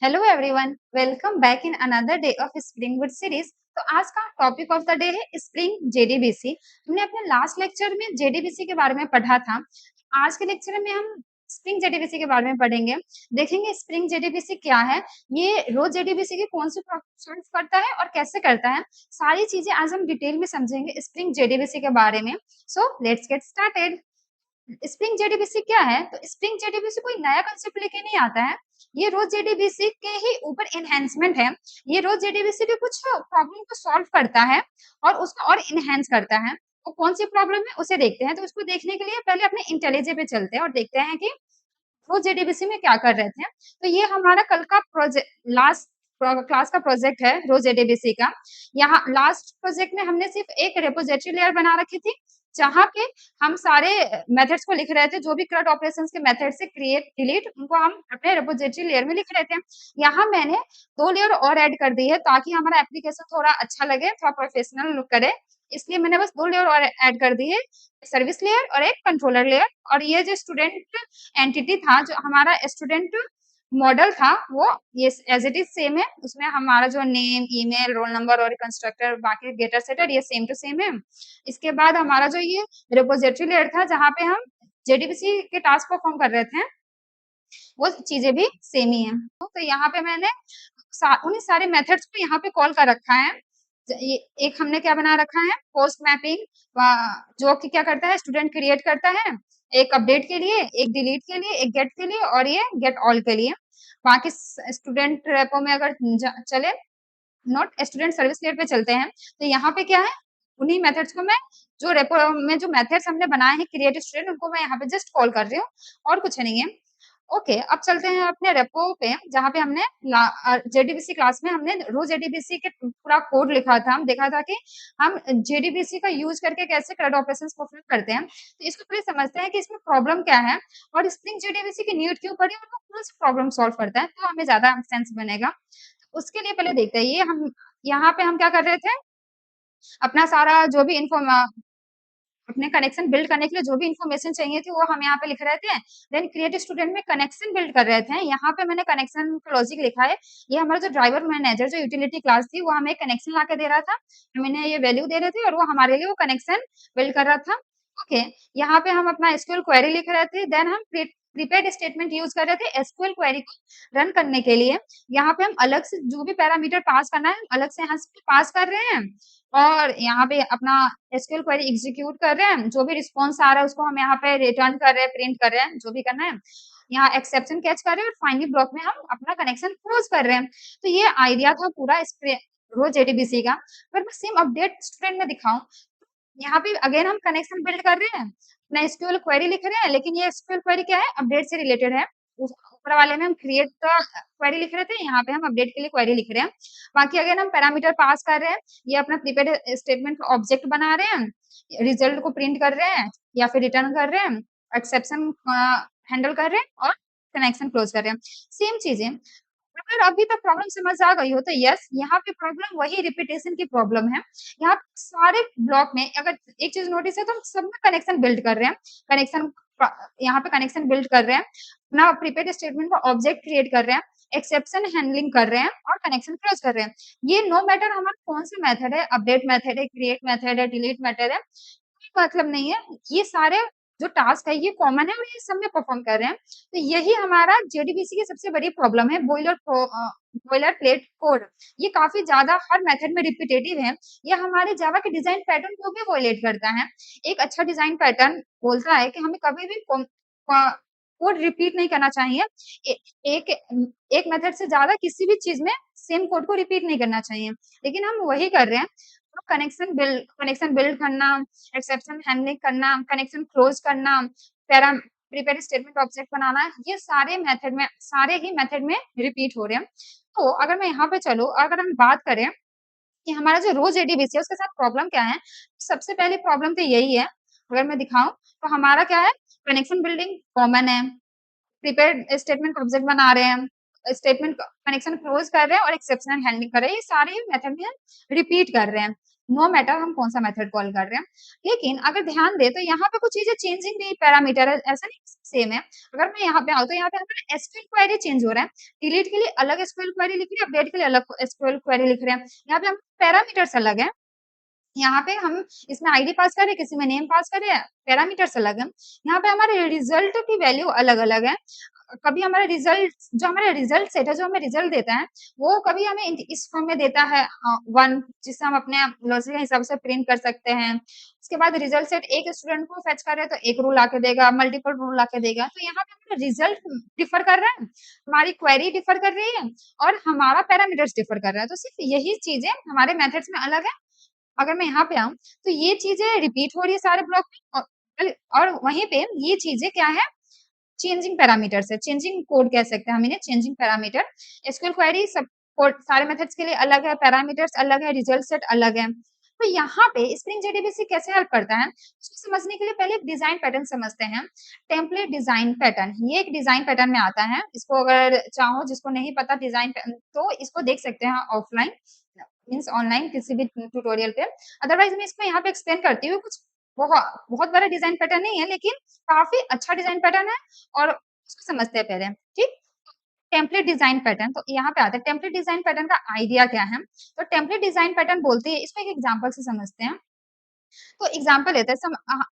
Hello everyone, welcome back in another day of spring would series. तो आज का topic of the day है spring JDBC. हमने अपने लास्ट लेक्चर में जेडीबीसी के बारे में पढ़ा था। आज के लेक्चर में हम स्प्रिंग जेडीबीसी के बारे में पढ़ेंगे। देखेंगे स्प्रिंग जेडीबीसी क्या है, ये रोज जेडीबीसी की कौन सी सॉल्व करता है और कैसे करता है, सारी चीजें आज हम डिटेल में समझेंगे स्प्रिंग जेडीबीसी के बारे में। So let's get started. Spring JDBC क्या है? तो स्प्रिंग जेडीबीसी कोई नया कंसेप्ट लेके नहीं आता है, ये रोज जेडीबीसी के ही ऊपर एनहेंसमेंट है। ये रोज जेडीबीसी के कुछ प्रॉब्लम को सॉल्व करता है और उसको और इनहेंस करता है। वो कौन सी प्रॉब्लम है उसे देखते हैं। तो उसको देखने के लिए पहले अपने इंटेलिजे पे चलते हैं और देखते हैं कि रोज जेडीबीसी में क्या कर रहे थे। तो ये हमारा कल का प्रोजेक्ट लास्ट क्लास का प्रोजेक्ट है रोज जेडीबीसी का। यहाँ लास्ट प्रोजेक्ट में हमने सिर्फ एक रेपोजिटरी लेयर बना रखी थी, जहाँ पे हम सारे मेथड्स को लिख रहे थे, जो भी करंट ऑपरेशंस के मेथड से क्रिएट डिलीट उनको हम अपने रेपोजिटरी लेयर में लिख रहे थे। यहाँ मैंने 2 लेयर और ऐड कर दी है ताकि हमारा एप्लीकेशन थोड़ा अच्छा लगे, थोड़ा प्रोफेशनल लुक करे। इसलिए मैंने बस 2 लेयर और ऐड कर दी है, सर्विस लेयर और एक कंट्रोलर लेयर। और ये जो स्टूडेंट एंटिटी था, जो हमारा स्टूडेंट मॉडल था, वो ये एज इट इज सेम है। उसमें हमारा जो नेम, ईमेल, रोल नंबर और कंस्ट्रक्टर, बाकी गेटर सेटर ये सेम टू सेम है। इसके बाद हमारा जो ये रिपोजिटरी लेयर था, जहाँ पे हम जेडीबीसी के टास्क परफॉर्म कर रहे थे, वो चीजें भी सेम ही है। तो यहाँ पे मैंने उन्हीं सारे मेथड्स को यहाँ पे कॉल कर रखा है। ये एक हमने क्या बना रखा है, पोस्ट मैपिंग, जो कि क्या करता है, स्टूडेंट क्रिएट करता है एक अपडेट के लिए, एक डिलीट के लिए, एक गेट के लिए और ये गेट ऑल के लिए। बाकी स्टूडेंट रेपो में अगर चले, नोट स्टूडेंट सर्विस लेयर पे चलते हैं, तो यहाँ पे क्या है, उन्हीं मेथड्स को मैं, जो रेपो में जो मेथड्स हमने बनाए हैं क्रिएट स्टूडेंट, उनको मैं यहाँ पे जस्ट कॉल कर रही हूँ और कुछ नहीं है। ओके, अब चलते हैं अपने रेपो पे, जहाँ पे हमने जेडीबीसी क्लास में हमने रो जेडीबीसी के पूरा कोड लिखा था। हम देखा था कि हम जेडीबीसी का यूज करके कैसे करंट ऑपरेशंस परफॉर्म करते हैं। तो इसको पहले समझते हैं कि इसमें प्रॉब्लम क्या है और स्प्रिंग जेडीबीसी की नीड क्यों पड़ी और वो कौन सी प्रॉब्लम सॉल्व करता है, तो हमें ज्यादा सेंस बनेगा। उसके लिए पहले देखते हैं, ये हम यहाँ पे हम क्या कर रहे थे, अपना सारा जो भी इन्फॉर्म अपने कनेक्शन बिल्ड करने के लिए जो भी इन्फॉर्मेशन चाहिए थी, वो हम यहाँ पे लिख रहे थे। देन क्रिएट स्टूडेंट में कनेक्शन बिल्ड कर रहे थे, यहाँ पे मैंने कनेक्शन का लॉजिक लिखा है। ये हमारा जो ड्राइवर मैनेजर जो यूटिलिटी क्लास थी, वो हमें कनेक्शन ला के दे रहा था, मैंने ये वैल्यू दे रहे थे और वो हमारे लिए वो कनेक्शन बिल्ड कर रहा था। ओके, यहाँ पे हम अपना एसक्यूएल क्वेरी लिख रहे थे। देन हम प्रीपेड स्टेटमेंट यूज कर रहे थे एसक्यूएल क्वेरी को रन करने के लिए। यहाँ पे हम अलग से जो भी पैरामीटर पास करना है, अलग से यहाँ से पास कर रहे हैं और यहाँ पे अपना एसक्यूएल क्वेरी एग्जीक्यूट कर रहे हैं। जो भी रिस्पॉन्स आ रहा है उसको हम यहाँ पे रिटर्न कर रहे हैं, प्रिंट कर रहे हैं, जो भी करना है। यहाँ एक्सेप्शन कैच कर रहे हैं और फाइनली ब्लॉक में हम अपना कनेक्शन क्लोज कर रहे हैं। तो ये आइडिया था पूरा रो जेडीबीसी का। अगर मैं सेम अपडेट स्टूडेंट में दिखाऊं, यहाँ पे अगेन हम कनेक्शन बिल्ड कर रहे हैं, अपना एसक्यूएल क्वेरी लिख रहे हैं, लेकिन ये एसक्यूएल क्वेरी क्या है, अपडेट से रिलेटेड है। ऊपर वाले में हम क्रिएट का क्वेरी लिख रहे थे, यहाँ पे हम अपडेट के लिए क्वेरी लिख रहे हैं। बाकी अगेन हम पैरामीटर पास कर रहे हैं, ये अपना प्रीपेड स्टेटमेंट का ऑब्जेक्ट बना रहे हैं, रिजल्ट को प्रिंट कर रहे हैं या फिर रिटर्न कर रहे हैं, एक्सेप्शन हैंडल कर रहे हैं और कनेक्शन क्लोज कर रहे हैं। सेम चीजें। अगर अभी तक प्रॉब्लम समझ आ गई हो तो यस, यहाँ पे प्रॉब्लम वही रिपीटेशन की प्रॉब्लम है। यहाँ सारे ब्लॉक में अगर एक चीज नोटिस है, तो हम सब में कनेक्शन बिल्ड कर रहे हैं, कनेक्शन यहाँ पे कनेक्शन बिल्ड कर रहे हैं, अपना प्रीपेड स्टेटमेंट का ऑब्जेक्ट क्रिएट कर रहे हैं, एक्सेप्शन हैंडलिंग कर रहे हैं और कनेक्शन क्लोज कर रहे हैं। ये नो मैटर हमारा कौन सा मेथड है, अपडेट मेथड है, क्रिएट मेथड है, डिलीट मेथड है, कोई मतलब नहीं है। ये सारे जो टास्क है ये कॉमन है और ये सब में परफॉर्म कर रहे हैं। तो यही हमारा जेडीबीसी की सबसे बड़ी प्रॉब्लम है, बॉयलर प्लेट कोड। ये काफी ज्यादा हर मेथड में रिपीटेटिव है। ये हमारे जावा के डिजाइन पैटर्न को भी वॉयलेट करता है। एक अच्छा डिजाइन पैटर्न बोलता है कि हमें कभी भी कोड रिपीट नहीं करना चाहिए। ए, एक एक मेथड से ज्यादा किसी भी चीज में सेम कोड को रिपीट नहीं करना चाहिए, लेकिन हम वही कर रहे हैं। तो कनेक्शन बिल्ड करना, एक्सेप्शन हैंडलिंग करना, कनेक्शन क्लोज करना, पैरा प्रीपेड स्टेटमेंट ऑब्जेक्ट बनाना, ये सारे ही मेथड में रिपीट हो रहे हैं। तो अगर मैं यहाँ पे चलूँ, अगर हम बात करें कि हमारा जो रोज एडीबीसी है उसके साथ प्रॉब्लम क्या है, सबसे पहली प्रॉब्लम तो यही है। अगर मैं दिखाऊं तो हमारा क्या है, कनेक्शन बिल्डिंग कॉमन है, प्रीपेड स्टेटमेंट ऑब्जेक्ट बना रहे हैं, स्टेटमेंट कनेक्शन क्लोज कर रहे हैं और एक्सेप्शनल हैंडलिंग कर रहे हैं, ये सारे मेथड में रिपीट कर रहे हैं। नो मैटर हम कौन सा मेथड कॉल कर रहे हैं। लेकिन अगर ध्यान दें तो यहाँ पे कुछ चीजें चेंजिंग भी पैरामीटर है, ऐसा नहीं सेम है। अगर मैं यहाँ पे आऊँ तो यहाँ पे हमारा एसक्यूएल क्वेरी चेंज हो रहा है, डिलीट के लिए अलग एसक्यूएल क्वेरी लिख रहे हैं, अपडेट के लिए अलग एसक्यूएल क्वेरी लिख रहे हैं। यहाँ पे हम पैरामीटर्स अलग है, यहाँ पे हम इसमें आईडी पास कर रहे हैं, किसी में नेम पास कर रहे हैं, पैरामीटर्स अलग है। यहाँ पे हमारे रिजल्ट की वैल्यू अलग-अलग है। कभी हमारा रिजल्ट जो हमारा रिजल्ट सेट है, जो हमें रिजल्ट देता है, वो कभी हमें इस फॉर्म में देता है 1 जिससे हम अपने लॉजिक के हिसाब से प्रिंट कर सकते हैं। उसके बाद रिजल्ट सेट एक स्टूडेंट को फेच कर रहे हैं तो एक रूल आके देगा, मल्टीपल रूल आके देगा। तो यहाँ पे हमारा रिजल्ट डिफर कर रहा है, हमारी क्वेरी डिफर कर रही है और हमारा पैरामीटर्स डिफर कर रहा है। तो सिर्फ यही चीजें हमारे मेथड्स में अलग है। अगर मैं यहाँ पे आऊँ तो ये चीजें रिपीट हो रही है सारे ब्लॉक में और वहीं पे ये चीजें क्या है, चेंजिंग पैरामीटर्स है, चेंजिंग कोड कह सकते हैं हम इन्हें, चेंजिंग पैरामीटर। एसक्यूएल क्वेरी सब कोड सारे मेथड्स के लिए अलग है, पैरामीटर्स अलग है, रिजल्ट सेट अलग है। तो यहाँ पे स्प्रिंग जेडीबीसी कैसे हेल्प करता है, उसको समझने के लिए पहले एक डिजाइन पैटर्न समझते हैं। टेम्पलेट डिजाइन पैटर्न, ये एक डिजाइन पैटर्न में आता है। इसको अगर चाहो, जिसको नहीं पता डिजाइन तो इसको देख सकते हैं ऑफलाइन मीन्स ऑनलाइन किसी भी ट्यूटोरियल पे। अदरवाइज मैं इसको यहाँ पे एक्सप्लेन करती हूँ। कुछ बहुत बड़ा डिजाइन पैटर्न नहीं है, लेकिन काफी अच्छा डिजाइन पैटर्न है और उसको समझते हैं पहले, ठीक। टेम्पलेट डिजाइन पैटर्न, तो यहाँ पे आता है टेम्पलेट डिजाइन पैटर्न का आइडिया क्या है। तो टेम्पलेट डिजाइन पैटर्न बोलते हैं, इसको एक एग्जांपल से समझते हैं। तो एग्जांपल लेते हैं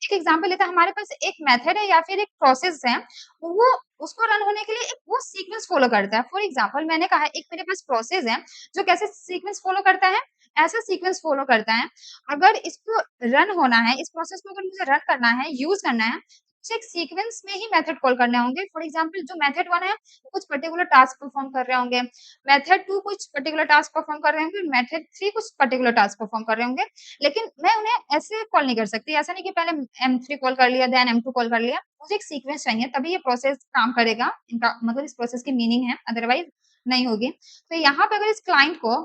एक एग्जांपल लेते हैं, हमारे पास एक मेथड है या फिर एक प्रोसेस है, वो उसको रन होने के लिए एक वो सीक्वेंस फॉलो करता है। फॉर एग्जांपल मैंने कहा एक मेरे पास प्रोसेस है जो कैसे सीक्वेंस फॉलो करता है, ऐसा सीक्वेंस फॉलो करता है। अगर इसको रन होना है, इस प्रोसेस को अगर मुझे रन करना है, यूज करना है, मुझे एक सीक्वेंस में ही मेथड कॉल करने होंगे। फॉर एग्जांपल जो मेथड 1 है वो कुछ पर्टिकुलर टास्क परफॉर्म कर रहे होंगे, मेथड 2 कुछ पर्टिकुलर टास्क परफॉर्म कर रहे होंगे, मेथड 3 कुछ पर्टिकुलर टास्क परफॉर्म कर रहे होंगे। लेकिन मैं उन्हें ऐसे कॉल नहीं कर सकती, ऐसा नहीं कि पहले M3 कॉल कर लिया देन M2 कॉल कर लिया। मुझे एक सीक्वेंस चाहिए तभी ये प्रोसेस काम करेगा, इनका मतलब इस प्रोसेस की मीनिंग है, अदरवाइज नहीं होगी। तो यहाँ पे अगर इस क्लाइंट को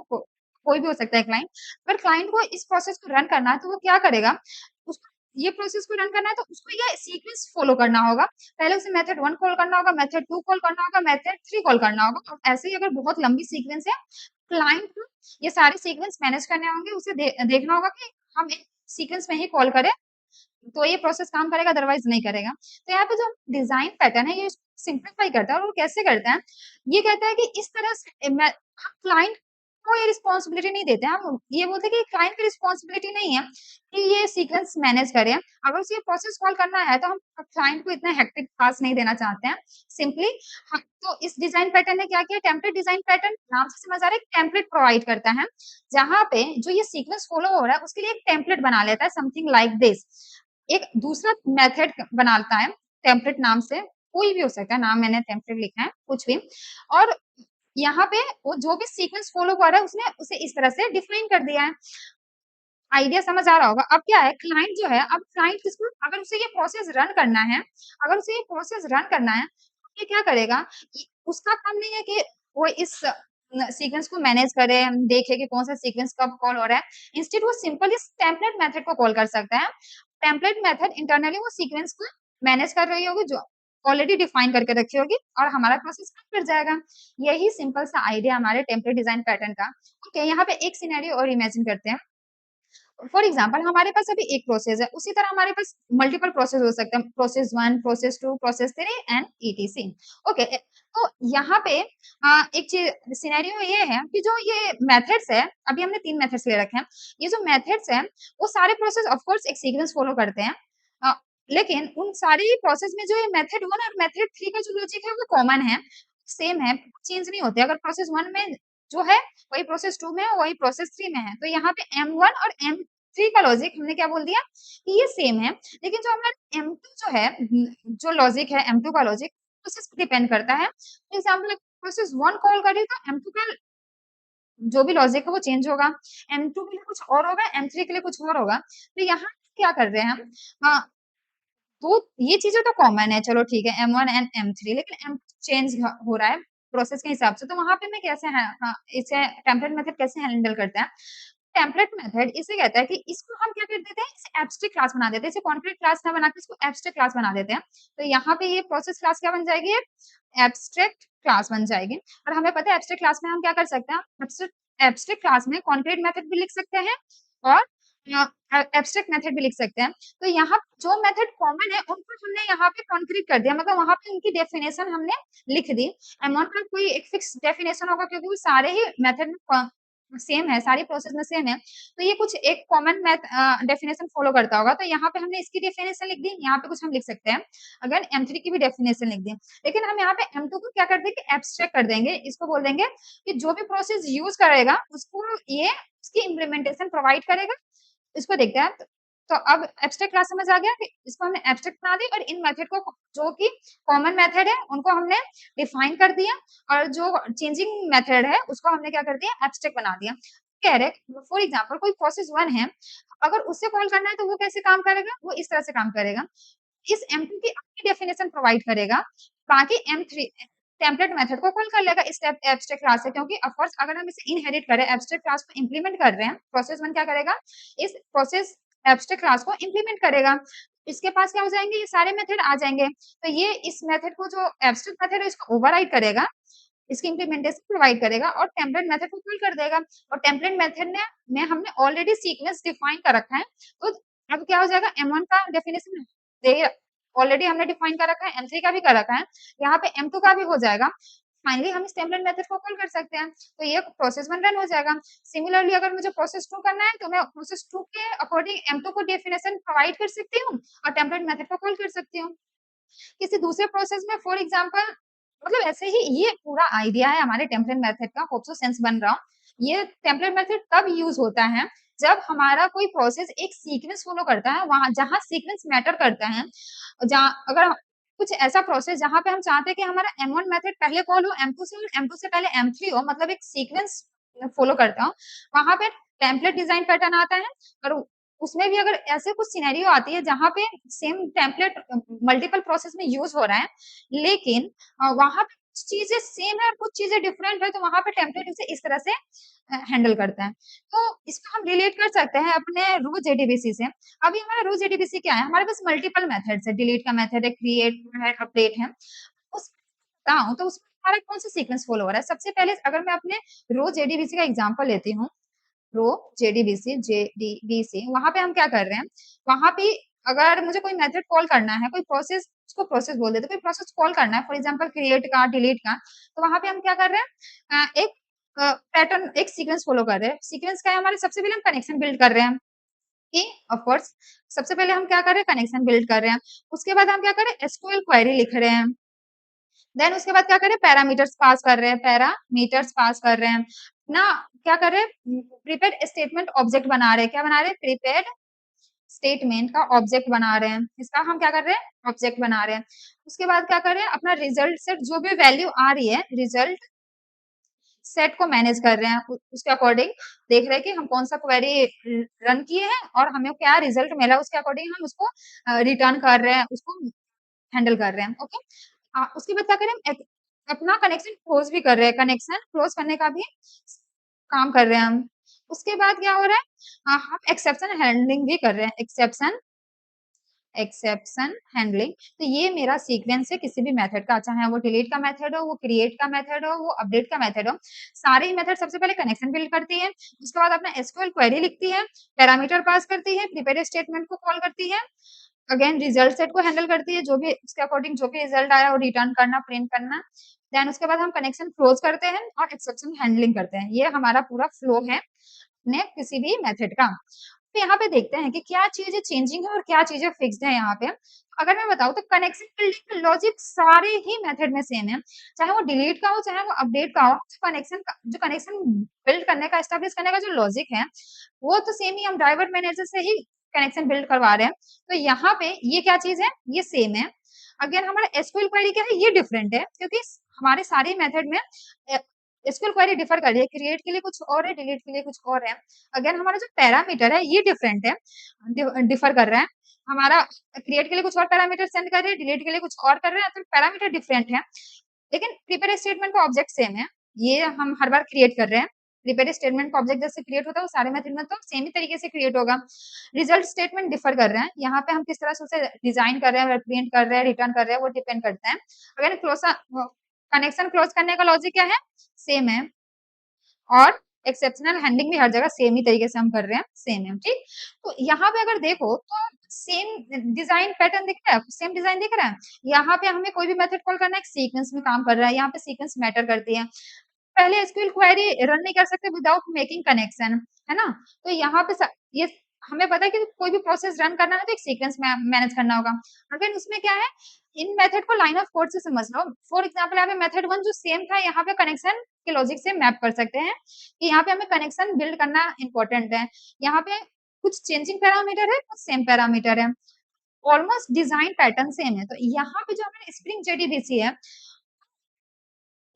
कोई भी हो सकता है क्लाइंट, अगर क्लाइंट को इस प्रोसेस को रन करना है तो वो क्या करेगा, उसको ये प्रोसेस को रन करना है तो उसको ये सीक्वेंस फॉलो करना होगा। पहले उसे मेथड 1 कॉल करना होगा, मेथड 2 कॉल करना होगा, मेथड 3 कॉल करना होगा। और ऐसे ही अगर बहुत लंबी सीक्वेंस है, क्लाइंट को ये सारे सीक्वेंस मैनेज करने होंगे, उसे देखना होगा कि हम एक सीक्वेंस में ही कॉल करें तो ये प्रोसेस काम करेगा, अदरवाइज नहीं करेगा। तो यहाँ पे जो डिजाइन पैटर्न है ये सिंप्लीफाई करता है और वो कैसे करता है, ये कहता है कि इस तरह से मैं हम क्लाइंट को ये रिस्पॉन्सिबिलिटी नहीं देते हैं, हम ये बोलते हैं कि क्लाइंट की रिस्पॉन्सिबिलिटी नहीं है कि ये सीक्वेंस मैनेज करे। अगर उसे प्रोसेस कॉल करना है तो हम क्लाइंट को इतना हेक्टिक टास्क नहीं देना चाहते हैं, सिंपली। तो इस डिजाइन पैटर्न ने क्या किया, टेम्पलेट डिजाइन पैटर्न नाम से समझ आ रहा है, टेम्पलेट प्रोवाइड करता है जहां पे जो ये सीक्वेंस फॉलो हो रहा है उसके लिए एक टेम्पलेट बना लेता है, समथिंग लाइक दिस। एक दूसरा मेथड बनाता है टेम्पलेट नाम से, कोई भी हो सकता है, नाम मैंने टेम्पलेट लिखा है, कुछ भी। और यहाँ पे वो जो भी सीक्वेंस फॉलो कर रहा है उसने उसे इस तरह से डिफाइन कर दिया है। आइडिया समझ आ रहा होगा। अब क्या है, क्लाइंट जो है, अब क्लाइंट किसको, अगर उसे ये प्रोसेस रन करना है, अगर उसे ये प्रोसेस रन करना है, तो ये क्या करेगा, उसका काम नहीं है कि वो इस सीक्वेंस को मैनेज करे, देखे कि कौन सा सीक्वेंस कब कॉल हो रहा है। इंस्टेड वो सिंपल इस टेम्पलेट मेथड को कॉल कर सकता है। टेम्पलेट मेथड इंटरनली वो सीक्वेंस को मैनेज कर रही होगी, जो ऑलरेडी डिफाइन करके रखी होगी और हमारा प्रोसेस रन कर जाएगा। यही सिंपल सा आइडिया हमारे टेम्पलेट डिजाइन पैटर्न का। ओके, यहाँ पे एक सिनेरियो और इमेजिन करते हैं। फॉर एग्जाम्पल हमारे पास अभी एक प्रोसेस है, उसी तरह हमारे पास मल्टीपल प्रोसेस हो सकते हैं, process 1, process 2, process 3 and etc. Okay, तो यहाँ पे एक चीज सिनेरियो ये है कि जो ये मेथड्स है, अभी हमने 3 मेथड्स ले रखे हैं, ये जो मेथड्स है वो सारे प्रोसेस ऑफ कोर्स एक सीक्वेंस फॉलो करते हैं। अ, लेकिन उन सारी प्रोसेस में जो ये मेथड 1 और मेथड 3 का जो लॉजिक है वो कॉमन है, सेम है, चेंज नहीं होते। अगर प्रोसेस 1 में जो है वही प्रोसेस 2 में है, वही प्रोसेस 3 में है। तो यहाँ पे M1 और M3 का लॉजिक हमने क्या बोल दिया कि ये सेम है। लेकिन जो हमारा M2 जो है, जो लॉजिक है M2 का लॉजिक प्रोसेस पे डिपेंड करता है। फॉर एग्जांपल प्रोसेस 1 कॉल करी तो M2 का जो भी लॉजिक है वो चेंज होगा, M2 के लिए कुछ और होगा, M3 के लिए कुछ और होगा। तो यहाँ क्या कर रहे हैं हम, तो ये चीजें तो कॉमन है, चलो ठीक है, M1 एंड M3, लेकिन M चेंज हो रहा है प्रोसेस के हिसाब से। तो वहां पे मैं कैसे है, इसे टेम्पलेट मेथड कैसे हैंडल करते हैं। टेम्पलेट मेथड इसे कहता है कि इसको हम क्या कर देते हैं, इसे एब्स्ट्रैक्ट क्लास बना देते हैं, इसे कॉन्क्रीट क्लास ना बना के इसको एब्स्ट्रैक्ट क्लास बना देते हैं। तो यहाँ पे ये प्रोसेस क्लास क्या बन जाएगी, एब्स्ट्रैक्ट क्लास बन जाएगी। और हमें पता है एब्स्ट्रैक्ट क्लास में हम क्या कर सकते हैं, एब्स्ट्रैक्ट क्लास में कॉन्क्रीट मेथड भी लिख सकते हैं और एब्स्ट्रैक्ट मेथड भी लिख सकते हैं। तो यहाँ जो मेथड कॉमन है उनको हमने यहाँ पे कॉन्क्रीट कर दिया, मतलब वहाँ पे उनकी डेफिनेशन हमने लिख दी। अमोन का कोई एक फिक्स डेफिनेशन होगा क्योंकि वो सारे ही मेथड में सेम है, सारी प्रोसेस में सेम है, तो ये कुछ एक कॉमन डेफिनेशन फॉलो करता होगा। तो यहाँ पे हमने इसकी डेफिनेशन लिख दी, यहाँ पे कुछ हम लिख सकते हैं, अगर M3 की भी डेफिनेशन लिख दी। लेकिन हम यहाँ पे M2 को क्या कर देंगे, एब्स्ट्रैक्ट कर देंगे, इसको बोल देंगे कि जो भी प्रोसेस यूज करेगा उसको ये उसकी इम्प्लीमेंटेशन प्रोवाइड करेगा। इसको देखते हैं। तो अब एब्स्ट्रैक्ट क्लास समझ आ गया कि इसको हमने एब्स्ट्रैक्ट बना दी, और इन मेथड को जो कि कॉमन मेथड है उनको हमने डिफाइन कर दिया, और जो चेंजिंग मेथड है उसको हमने क्या कर दिया, एब्स्ट्रैक्ट बना दिया। कह रहे फॉर एग्जांपल कोई प्रोसेस 1 है, अगर उससे कॉल करना है तो वो कैसे काम करेगा, वो इस तरह से काम करेगा, इस M2 की अपनी डेफिनेशन प्रोवाइड करेगा, बाकी M3 टेम्पलेट मेथड को कॉल कर लेगा इस एब्स्ट्रैक्ट क्लास से, क्योंकि ऑफ कोर्स अगर हम इसे इनहेरिट करें, एब्स्ट्रैक्ट क्लास को इंप्लीमेंट कर रहे हैं, प्रोसेस 1 क्या करेगा, इस प्रोसेस एब्स्ट्रैक्ट क्लास को इंप्लीमेंट करेगा, इसके पास क्या हो जाएंगे, ये सारे मेथड आ जाएंगे। तो ये इस मेथड को जो एब्स्ट्रैक्ट मेथड है इसको ओवरराइड करेगा, इसकी इंप्लीमेंटेशन प्रोवाइड करेगा और टेम्पलेट मेथड को कॉल कर देगा। और टेम्पलेट मेथड में हमने ऑलरेडी सीक्वेंस डिफाइन कर रखा है, तो अब क्या हो जाएगा, M1 का डेफिनेशन ऑलरेडी हमने डिफाइन कर रखा है, M3 का भी कर रखा है, यहाँ पे M2 का भी हो जाएगा। फाइनली हम इस टेम्पलेट मेथड को कॉल कर सकते हैं, तो ये प्रोसेस 1 रन हो जाएगा। सिमिलरली अगर मुझे प्रोसेस 2 करना है तो मैं प्रोसेस 2 के अकॉर्डिंग M2 को डेफिनेशन प्रोवाइड कर सकती हूँ और टेम्पलेट मेथड को कॉल कर सकती हूँ। किसी दूसरे प्रोसेस में फॉर एग्जांपल, मतलब ऐसे ही ये पूरा आइडिया है हमारे टेम्पलेट मेथड का, होप सो सेंस बन रहा हो। ये टेम्पलेट मेथड तब यूज होता है जब हमारा कोई प्रोसेस एक सीक्वेंस फॉलो करता है, वहां जहां सीक्वेंस मैटर करता है, जहां अगर कुछ ऐसा प्रोसेस जहां पे हम चाहते हैं कि हमारा M1 मेथड पहले कॉल हो M2 से, और M2 से पहले M3 हो, मतलब एक सीक्वेंस फॉलो करता हो, वहां पे टेम्पलेट डिजाइन पैटर्न आता है। और उसमें भी अगर ऐसे कुछ सिनेरियो आती है जहां पे सेम टेम्पलेट मल्टीपल प्रोसेस में यूज हो रहा है, लेकिन वहां पे कुछ चीजें सेम है और कुछ चीजें डिफरेंट है, तो वहां पे टेम्पलेट इसे इस तरह से हैंडल करता है। तो इसको हम रिलेट कर सकते हैं अपने रो जेडीबीसी से। अभी हमारा रो जेडीबीसी क्या है, हमारे पास मल्टीपल मेथड्स है, डिलीट का मेथड है, क्रिएट है, अपडेट है। उस बताऊं तो उसमें हमारा कौन सा सीक्वेंस फॉलो हो रहा है, सबसे पहले अगर मैं अपने रो जेडीबीसी का एग्जांपल लेती हूँ, रो जेडीबीसी वहां पे हम क्या कर रहे हैं, वहां पे अगर मुझे कोई मेथड कॉल करना है, कोई प्रोसेस, उसको प्रोसेस बोल देते, कोई प्रोसेस कॉल करना है, फॉर एग्जांपल क्रिएट का, डिलीट का, तो वहां पे हम क्या कर रहे हैं, एक पैटर्न, एक सीक्वेंस फॉलो कर रहे हैं। सीक्वेंस क्या है हमारे, सबसे पहले हम कनेक्शन बिल्ड कर रहे हैं कि ऑफ कोर्स सबसे पहले हम क्या कर रहे हैं, कनेक्शन बिल्ड कर रहे हैं, उसके बाद हम क्या कर रहे हैं, एसक्यूएल क्वेरी लिख रहे हैं, देन उसके बाद क्या कर रहे हैं, पैरामीटर्स पास कर रहे हैं, पैरामीटर्स पास कर रहे हैं ना, क्या कर रहे हैं, प्रीपेड स्टेटमेंट ऑब्जेक्ट बना रहे हैं, क्या बना रहे हैं, प्रीपेड स्टेटमेंट का ऑब्जेक्ट बना रहे हैं, इसका हम क्या कर रहे हैं, ऑब्जेक्ट बना रहे हैं। उसके बाद क्या कर रहे हैं, अपना रिजल्ट सेट जो भी वैल्यू आ रही है, रिजल्ट सेट को मैनेज कर रहे हैं, उसके अकॉर्डिंग देख रहे हैं कि हम कौन सा क्वेरी रन किए हैं और हमें क्या रिजल्ट मिला, उसके अकॉर्डिंग हम उसको रिटर्न कर रहे हैं, उसको हैंडल कर रहे हैं। ओके, उसके बाद क्या करें, अपना कनेक्शन क्लोज भी कर रहे हैं, कनेक्शन क्लोज करने का भी काम कर रहे हैं हम। उसके बाद क्या हो रहा है, हम एक्सेप्शन हैंडलिंग भी कर रहे हैं, एक्सेप्शन एक्सेप्शन हैंडलिंग। तो ये मेरा सीक्वेंस है किसी भी मेथड का, चाहे वो डिलीट का मेथड हो, वो क्रिएट का मेथड हो, वो अपडेट का मेथड हो, सारे ही मेथड सबसे पहले कनेक्शन बिल्ड करती है, उसके बाद अपना एसक्यूएल क्वेरी लिखती है, पैरामीटर पास करती है, प्रीपेड स्टेटमेंट को कॉल करती है, अगेन रिजल्ट सेट को हैंडल करती है, जो भी उसके अकॉर्डिंग जो भी रिजल्ट आया वो रिटर्न करना, प्रिंट करना, देन उसके बाद हम कनेक्शन क्लोज करते हैं और एक्सेप्शन हैंडलिंग करते हैं। ये हमारा पूरा फ्लो है अपने किसी भी मेथड का। तो यहाँ पे देखते हैं कि क्या चीजें चेंजिंग है और क्या चीजें फिक्स्ड है। यहाँ पे अगर मैं बताऊं तो कनेक्शन बिल्डिंग का लॉजिक सारे ही मेथड में सेम है, चाहे वो डिलीट का हो, चाहे वो अपडेट का हो, जो कनेक्शन बिल्ड करने का, एस्टेब्लिश करने का जो लॉजिक है वो तो सेम ही, हम ड्राइवर मैनेजर से ही कनेक्शन बिल्ड करवा रहे हैं। तो यहाँ पे ये क्या चीज है, ये सेम है। अगर हमारा एसक्यूएल क्वेरी क्या है, ये डिफरेंट है, क्योंकि हमारे सारे मेथड में एसक्यूएल क्वेरी डिफर कर रही है, क्रिएट के लिए कुछ और है, डिलीट के लिए कुछ और है। अगर हमारा जो पैरामीटर है ये डिफरेंट है, डिफर कर रहा है, हमारा क्रिएट के लिए कुछ और पैरामीटर सेंड कर रहे हैं, डिलीट के लिए कुछ और कर रहे हैं, तो पैरामीटर डिफरेंट है, लेकिन प्रीपेड स्टेटमेंट का ऑब्जेक्ट सेम है, ये हम हर बार क्रिएट कर रहे हैं। प्रीपेड स्टेटमेंट का ऑब्जेक्ट जैसे क्रिएट होता है वो सारे मेथड में तो सेम ही तरीके से क्रिएट होगा। रिजल्ट स्टेटमेंट डिफर कर रहे हैं, यहाँ पे हम किस तरह से उसे डिजाइन कर रहे हैं, प्रिंट कर रहे हैं, रिटर्न कर रहे हैं, वो डिपेंड करता है। अगर क्लोज कनेक्शन क्लोज करने का लॉजिक क्या है, सेम है। और एक्सेप्शनल हैंडलिंग भी हर जगह सेम ही तरीके से हम कर रहे हैं, सेम है, ठीक। तो यहाँ पे अगर देखो तो सेम डिजाइन पैटर्न दिख रहा है, सेम डिजाइन दिख रहा है। यहाँ पे हमें कोई भी मेथड कॉल करना है, एक सीक्वेंस में काम कर रहा है, यहाँ पे सीक्वेंस मैटर करती है। पहले एसक्यूएल क्वेरी रन नहीं कर सकते विदाउट मेकिंग कनेक्शन, है ना। तो यहाँ पे ये हमें पता है कि कोई भी प्रोसेस रन करना है तो एक सीक्वेंस मैनेज करना होगा। अगर उसमें क्या है, इन मेथड को लाइन ऑफ कोड से समझ लो। फॉर एग्जांपल यहाँ पे मेथड 1 जो सेम था, यहाँ पे कनेक्शन के लॉजिक से मैप कर सकते हैं कि यहाँ पे हमें कनेक्शन बिल्ड करना इंपॉर्टेंट है। यहाँ पे कुछ चेंजिंग पैरामीटर है, कुछ सेम पैरामीटर है, ऑलमोस्ट डिजाइन पैटर्न सेम है। तो यहाँ पे जो हमारे स्प्रिंग जेडीबीसी है,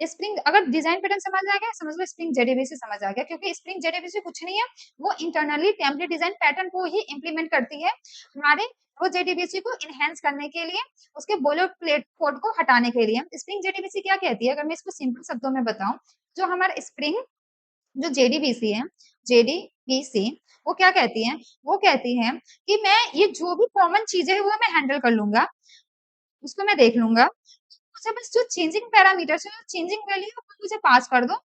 स्प्रिंग अगर डिजाइन पैटर्न समझ आ गया, समझ लो स्प्रिंग जेडीबीसी समझ आ गया, क्योंकि स्प्रिंग जेडीबीसी कुछ नहीं है, वो इंटरनली टेम्पलेट डिजाइन पैटर्न को ही इंप्लीमेंट करती है हमारे वो जेडीबीसी को इनहेंस करने के लिए, उसके बोलो प्लेट कोड को हटाने के लिए। स्प्रिंग जेडीबीसी क्या कहती है, अगर मैं इसको सिंपल शब्दों में बताऊं, जो हमारा स्प्रिंग जो जेडीबीसी है, जेडीबीसी वो क्या कहती है, वो कहती है कि मैं ये जो भी कॉमन चीजें है वो मैं हैंडल कर लूंगा, उसको मैं देख लूंगा, मुझे बस जो चेंजिंग पैरामीटर्स है, चेंजिंग वैल्यू है वो मुझे पास कर दो।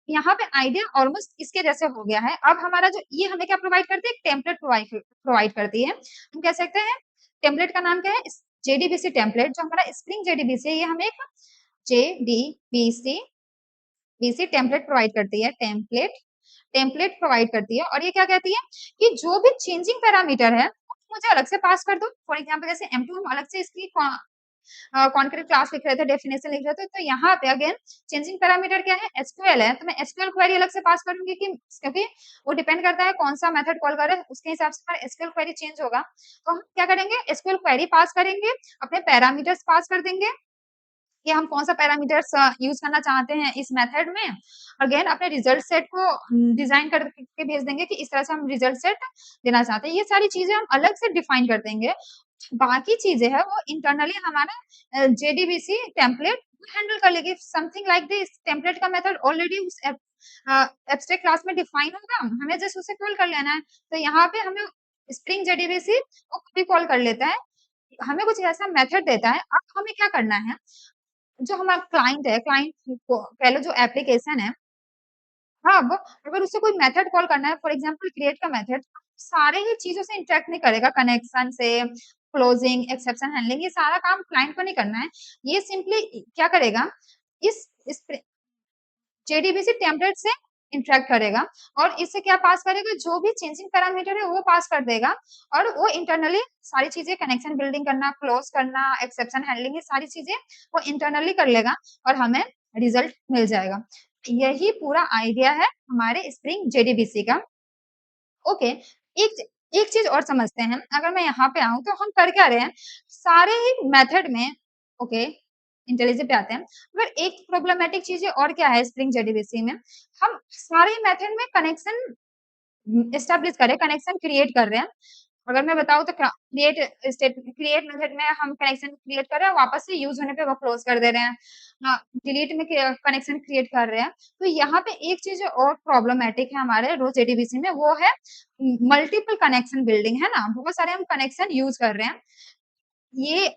यहाँ पे आइडिया ऑलमोस्ट इसके जैसे हो गया है। अब हमारा जो ये हमें क्या प्रोवाइड करती है, एक टेम्पलेट प्रोवाइड करती है। हम कह सकते हैं टेम्पलेट का नाम क्या है, जेडीबीसी टेम्पलेट। जो हमारा स्प्रिंग जेडीबीसी है, ये हमें एक जेडीबीसी बीसी टेम्पलेट प्रोवाइड करती है, टेम्पलेट प्रोवाइड करती है। और ये क्या कहती है कि जो भी चेंजिंग पैरामीटर है मुझे अलग से पास कर दो। फॉर एग्जाम्पल जैसे M2 हम अलग से इसकी कॉन्क्रीट क्लास लिख रहे थे, डेफिनेशन लिख रहे थे, तो यहाँ पे अगेन चेंजिंग पैरामीटर क्या है, एसक्यूएल है, तो मैं एसक्यूएल क्वेरी अलग से पास करूंगी कि क्योंकि वो डिपेंड करता है कौन सा मेथड कॉल कर रहे हैं, उसके हिसाब से हमारा एसक्यूएल क्वेरी चेंज होगा। तो हम क्या करेंगे, एसक्यूएल क्वेरी पास करेंगे, अपने पैरामीटर्स पास कर देंगे कि हम कौन सा पैरामीटर्स यूज करना चाहते हैं इस मेथड में। अगेन अपने रिजल्ट सेट को डिजाइन करके भेज देंगे कि इस तरह से हम रिजल्ट सेट देना चाहते हैं। ये सारी चीजें हम अलग से डिफाइन कर देंगे। बाकी चीजें है वो इंटरनली हमारा जेडीबीसी टेम्पलेट हैंडल कर लेगी। समथिंग लाइक दिस टेम्पलेट का मेथड ऑलरेडी उस एब्स्ट्रैक्ट क्लास में डिफाइन होगा, हमें जस्ट उसे कॉल कर लेना है। तो यहाँ पे हमें स्प्रिंग जेडीबीसी वो खुद ही कॉल कर लेता है, हमें कुछ ऐसा मेथड देता है। अब हमें क्या करना है, जो हमारा क्लाइंट है, क्लाइंट को कह लो जो एप्लीकेशन है, हाँ, वो अगर उससे कोई मेथड कॉल करना है, फॉर एग्जांपल क्रिएट का मेथड, सारे ही चीज़ों से इंटरैक्ट नहीं करेगा, कनेक्शन से, क्लोजिंग, एक्सेप्शन हैंडलिंग, ये सारा काम क्लाइंट को नहीं करना है। ये सिंपली क्या करेगा, इस जेडीबीसी टेम्पलेट से इंटरैक्ट करेगा और इससे क्या पास करेगा, जो भी चेंजिंग पैरामीटर है वो पास कर देगा और वो इंटरनली सारी चीजें कनेक्शन बिल्डिंग करना, क्लोज करना, एक्सेप्शन हैंडलिंग, ये सारी चीजें वो इंटरनली कर लेगा और हमें रिजल्ट मिल जाएगा। यही पूरा आइडिया है हमारे स्प्रिंग जेडीबीसी का। ओके, एक एक चीज और समझते हैं, अगर मैं यहाँ पे आऊं तो हम कर क्या रहे हैं, सारे ही मेथड में, ओके, इंटेलिजेंट पे आते हैं। मगर एक प्रॉब्लमेटिक चीज और क्या है स्प्रिंग जेडीबीसी में, हम सारे मेथड में कनेक्शन एस्टेब्लिश कर रहे हैं, कनेक्शन क्रिएट कर रहे हैं। अगर मैं बताऊँ तो क्रिएट मेथड में हम कनेक्शन क्रिएट कर रहे हैं, वापस से यूज होने पे वो क्लोज कर दे रहे हैं। हाँ, डिलीट में कनेक्शन क्रिएट कर रहे हैं। तो यहाँ पे एक चीज और प्रॉब्लमेटिक है हमारे रोज एडीबीसी में, वो है मल्टीपल कनेक्शन बिल्डिंग, है ना, बहुत सारे हम कनेक्शन यूज कर रहे हैं। ये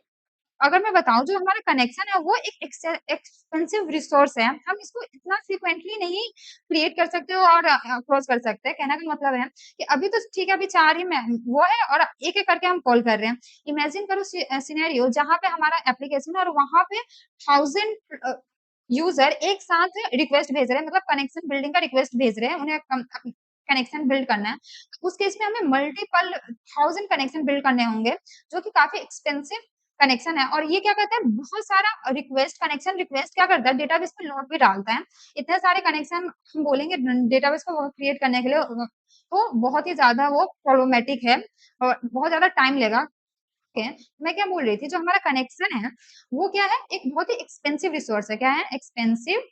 अगर मैं बताऊँ जो हमारा कनेक्शन है वो एक एक्सपेंसिव रिसोर्स है, हम इसको इतना फ्रीक्वेंटली नहीं क्रिएट कर सकते हो और क्लोज कर सकते हैं। कहने का मतलब है कि अभी तो ठीक है, अभी 4 ही में वो है और एक-एक करके हम कॉल कर रहे हैं। इमेजिन करो सिनेरियो जहाँ पे हमारा एप्लीकेशन है और वहाँ पे 1000 यूजर एक साथ रिक्वेस्ट भेज रहे हैं, मतलब कनेक्शन बिल्डिंग का रिक्वेस्ट भेज रहे हैं, उन्हें कनेक्शन बिल्ड करना है। उस केस में हमें मल्टीपल 1000 कनेक्शन बिल्ड करने होंगे, जो कि काफ़ी एक्सपेंसिव कनेक्शन है। और ये क्या करता है, बहुत सारा कनेक्शन रिक्वेस्ट क्या करता है, डेटाबेस पे लोड भी डालता है। इतने सारे कनेक्शन हम बोलेंगे डेटाबेस को क्रिएट करने के लिए, तो बहुत ही ज़्यादा वो प्रॉब्लमैटिक है और बहुत ज़्यादा टाइम लेगा। ओके, मैं क्या बोल रही थी, जो हमारा कनेक्शन है, वो क्या है, एक बहुत ही एक्सपेंसिव रिसोर्स है। क्या है, एक्सपेंसिव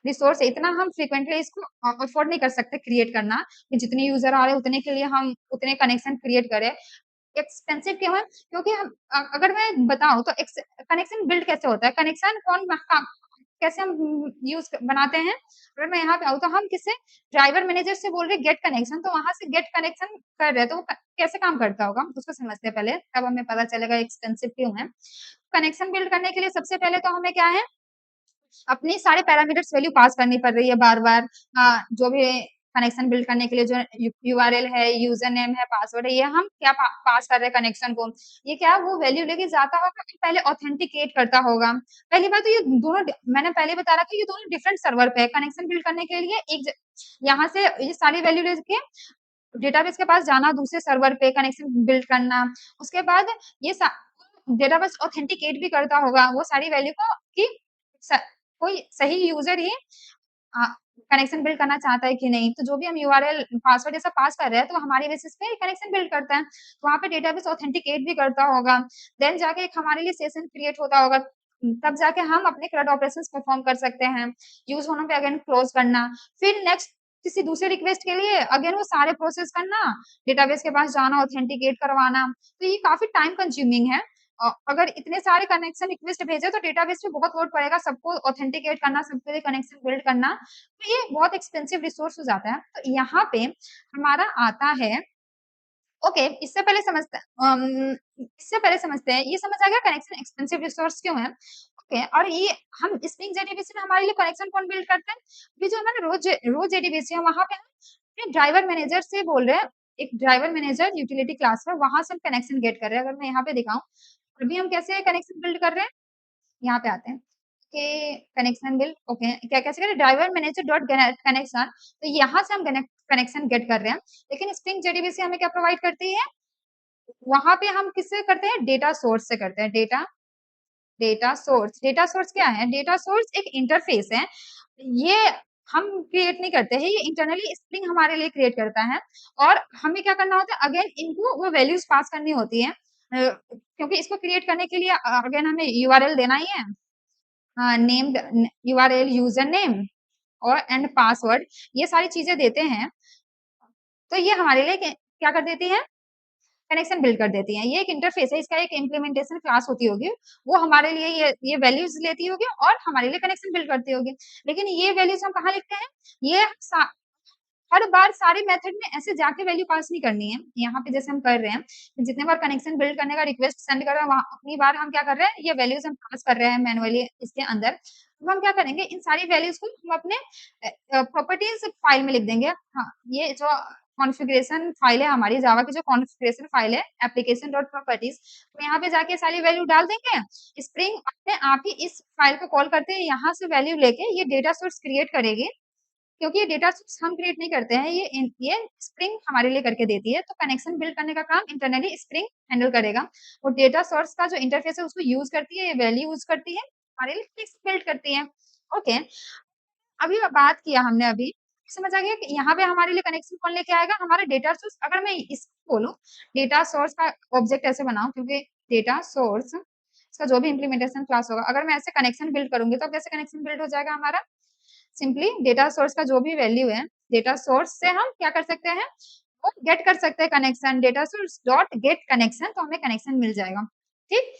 रिसोर्स है। इतना हम फ्रीक्वेंटली इसको अफोर्ड नहीं कर सकते क्रिएट करना, कि जितने यूजर आ रहे हैं उतने के लिए हम उतने कनेक्शन क्रिएट करें। एक्सपेंसिव क्यों है? क्योंकि हम अगर मैं बताऊँ तो कनेक्शन बिल्ड कैसे होता है? कनेक्शन कैसे हम यूज़ बनाते हैं? अगर मैं यहाँ पे आऊँ तो हम किससे, ड्राइवर मैनेजर से बोल रहे हैं गेट कनेक्शन, तो वहाँ से गेट कनेक्शन कर रहे हैं, तो वो कैसे काम करता होगा? उसको समझते हैं पहले, तब हमें पता चलेगा एक्सपेंसिव क्यों है। कनेक्शन बिल्ड करने के लिए सबसे पहले तो हमें क्या है, अपने सारे पैरामीटर्स वैल्यू पास करनी पड़ रही है बार-बार। जो भी कनेक्शन बिल्ड करने के लिए जो यूआरएल है, यूजर नेम है, पासवर्ड है, ये हम क्या पास कर रहे हैं कनेक्शन को, ये क्या वो वैल्यू लेके जाता होगा, पहले ऑथेंटिकेट करता होगा। पहली बात तो ये दोनों मैंने पहले बता रहा था, ये दोनों डिफरेंट सर्वर पे है। कनेक्शन बिल्ड करने के लिए यहाँ से ये सारी वैल्यू लेके डेटाबेस के पास जाना, दूसरे सर्वर पे कनेक्शन बिल्ड करना, उसके बाद ये डेटाबेस ऑथेंटिकेट भी करता होगा वो सारी वैल्यू को कि कोई सही यूजर ही कनेक्शन बिल्ड करना चाहता है कि नहीं। तो जो भी हम यूआरएल पासवर्ड ऐसा पास कर रहे हैं तो हमारी बेसिस पे कनेक्शन बिल्ड करता है, तो वहाँ पे डेटाबेस ऑथेंटिकेट भी करता होगा। देन जाके एक हमारे लिए सेशन क्रिएट होता होगा, तब जाके हम अपने CRUD ऑपरेशंस परफॉर्म कर सकते हैं। यूज होने पे अगेन क्लोज करना, फिर नेक्स्ट किसी दूसरे रिक्वेस्ट के लिए अगेन वो सारे प्रोसेस करना, डेटाबेस के पास जाना, ऑथेंटिकेट करवाना। तो ये काफी टाइम कंज्यूमिंग है। अगर इतने सारे कनेक्शन रिक्वेस्ट भेजे तो डेटाबेस पे बहुत लोड पड़ेगा, सबको ऑथेंटिकेट करना, सबके लिए कनेक्शन बिल्ड करना, तो ये बहुत एक्सपेंसिव रिसोर्स हो जाता है। तो यहाँ पे हमारा आता है ओके, इससे पहले समझते हैं, ये समझ आ गया कनेक्शन एक्सपेंसिव रिसोर्स क्यों है। ओके, और ये हम स्प्रिंग जेडीबीसी में हमारे लिए कनेक्शन कौन बिल्ड करते हैं, अभी जो हमारा रोज जेडीबीसी है वहां पे हम ड्राइवर मैनेजर से बोल रहे हैं, एक ड्राइवर मैनेजर यूटिलिटी क्लास है, वहां से हम कनेक्शन गेट कर रहे हैं। अगर मैं यहाँ पे दिखाऊं अभी हम कैसे कनेक्शन बिल्ड कर रहे हैं, यहाँ पे आते हैं कि कनेक्शन बिल्ड ओके क्या कैसे करें, ड्राइवर मैनेजर डॉट कनेक्शन, तो यहाँ से हम कनेक्शन गेट कर रहे हैं। लेकिन स्प्रिंग जेडीबीसी हमें क्या प्रोवाइड करती है, वहां पे हम किससे करते हैं, डेटा सोर्स से करते हैं। डेटा सोर्स क्या है, डेटा सोर्स एक इंटरफेस है, ये हम क्रिएट नहीं करते हैं, ये इंटरनली स्प्रिंग हमारे लिए क्रिएट करता है। और हमें क्या करना होता है, अगेन इनको वो वैल्यूज पास करनी होती है, क्योंकि इसको क्रिएट करने के लिए अगेन हमें यूआरएल देना ही है, नेम्ड यूआरएल, यूजर नेम और एंड पासवर्ड, ये सारी चीजें देते हैं। तो ये हमारे लिए क्या कर देती है, कनेक्शन बिल्ड कर देती हैं। ये एक इंटरफेस है, इसका एक इम्प्लीमेंटेशन क्लास होती होगी, वो हमारे लिए ये वैल्यूज लेती होगी और हमारे लिए कनेक्शन बिल्ड करती होगी। लेकिन ये वैल्यूज हम कहाँ लिखते हैं, ये हर बार सारे मेथड में ऐसे जाके वैल्यू पास नहीं करनी है। यहाँ पे जैसे हम कर रहे हैं, जितने बार कनेक्शन बिल्ड करने का रिक्वेस्ट सेंड कर रहे हैं, वहां उतनी बार हम क्या कर रहे हैं, ये वैल्यूज हम पास कर रहे हैं मैनुअली इसके अंदर। अब हम क्या करेंगे, इन सारी वैल्यूज को हम अपने प्रॉपर्टीज फाइल में लिख देंगे। हाँ, ये जो कॉन्फ़िगरेशन फाइल है हमारी जावा की, जो कॉन्फ़िगरेशन फाइल है एप्लीकेशन डॉट प्रॉपर्टीज, तो यहाँ पे जाके सारी वैल्यू डाल देंगे। स्प्रिंग अपने आप ही इस फाइल को कॉल करते हैं, यहाँ से वैल्यू लेके ये डेटा सोर्स क्रिएट करेगी, क्योंकि ये डेटा सोर्स हम क्रिएट नहीं करते हैं, ये स्प्रिंग हमारे लिए करके देती है। तो कनेक्शन बिल्ड करने का काम इंटरनली स्प्रिंग हैंडल करेगा। वो डेटा सोर्स का जो इंटरफेस है उसको यूज करती है, ये वैल्यू यूज करती है, हमारे लिए कनेक्शन बिल्ड करती है। ओके, अभी बात किया हमने, अभी समझ आ गया कि यहाँ पे हमारे लिए कनेक्शन कौन लेके आएगा, हमारा डेटा सोर्स। अगर मैं इसको बोलूँ डेटा सोर्स का ऑब्जेक्ट ऐसे बनाऊं, क्योंकि डेटा सोर्स इसका जो भी इम्प्लीमेंटेशन क्लास होगा, अगर मैं ऐसे कनेक्शन बिल्ड करूंगी तो कैसे कनेक्शन बिल्ड हो जाएगा हमारा, सिंपली डेटा सोर्स का जो भी वैल्यू है, डेटा सोर्स से हम क्या कर सकते हैं, वो गेट कर सकते हैं connection, data source dot get connection, तो हमें कनेक्शन मिल जाएगा। ठीक,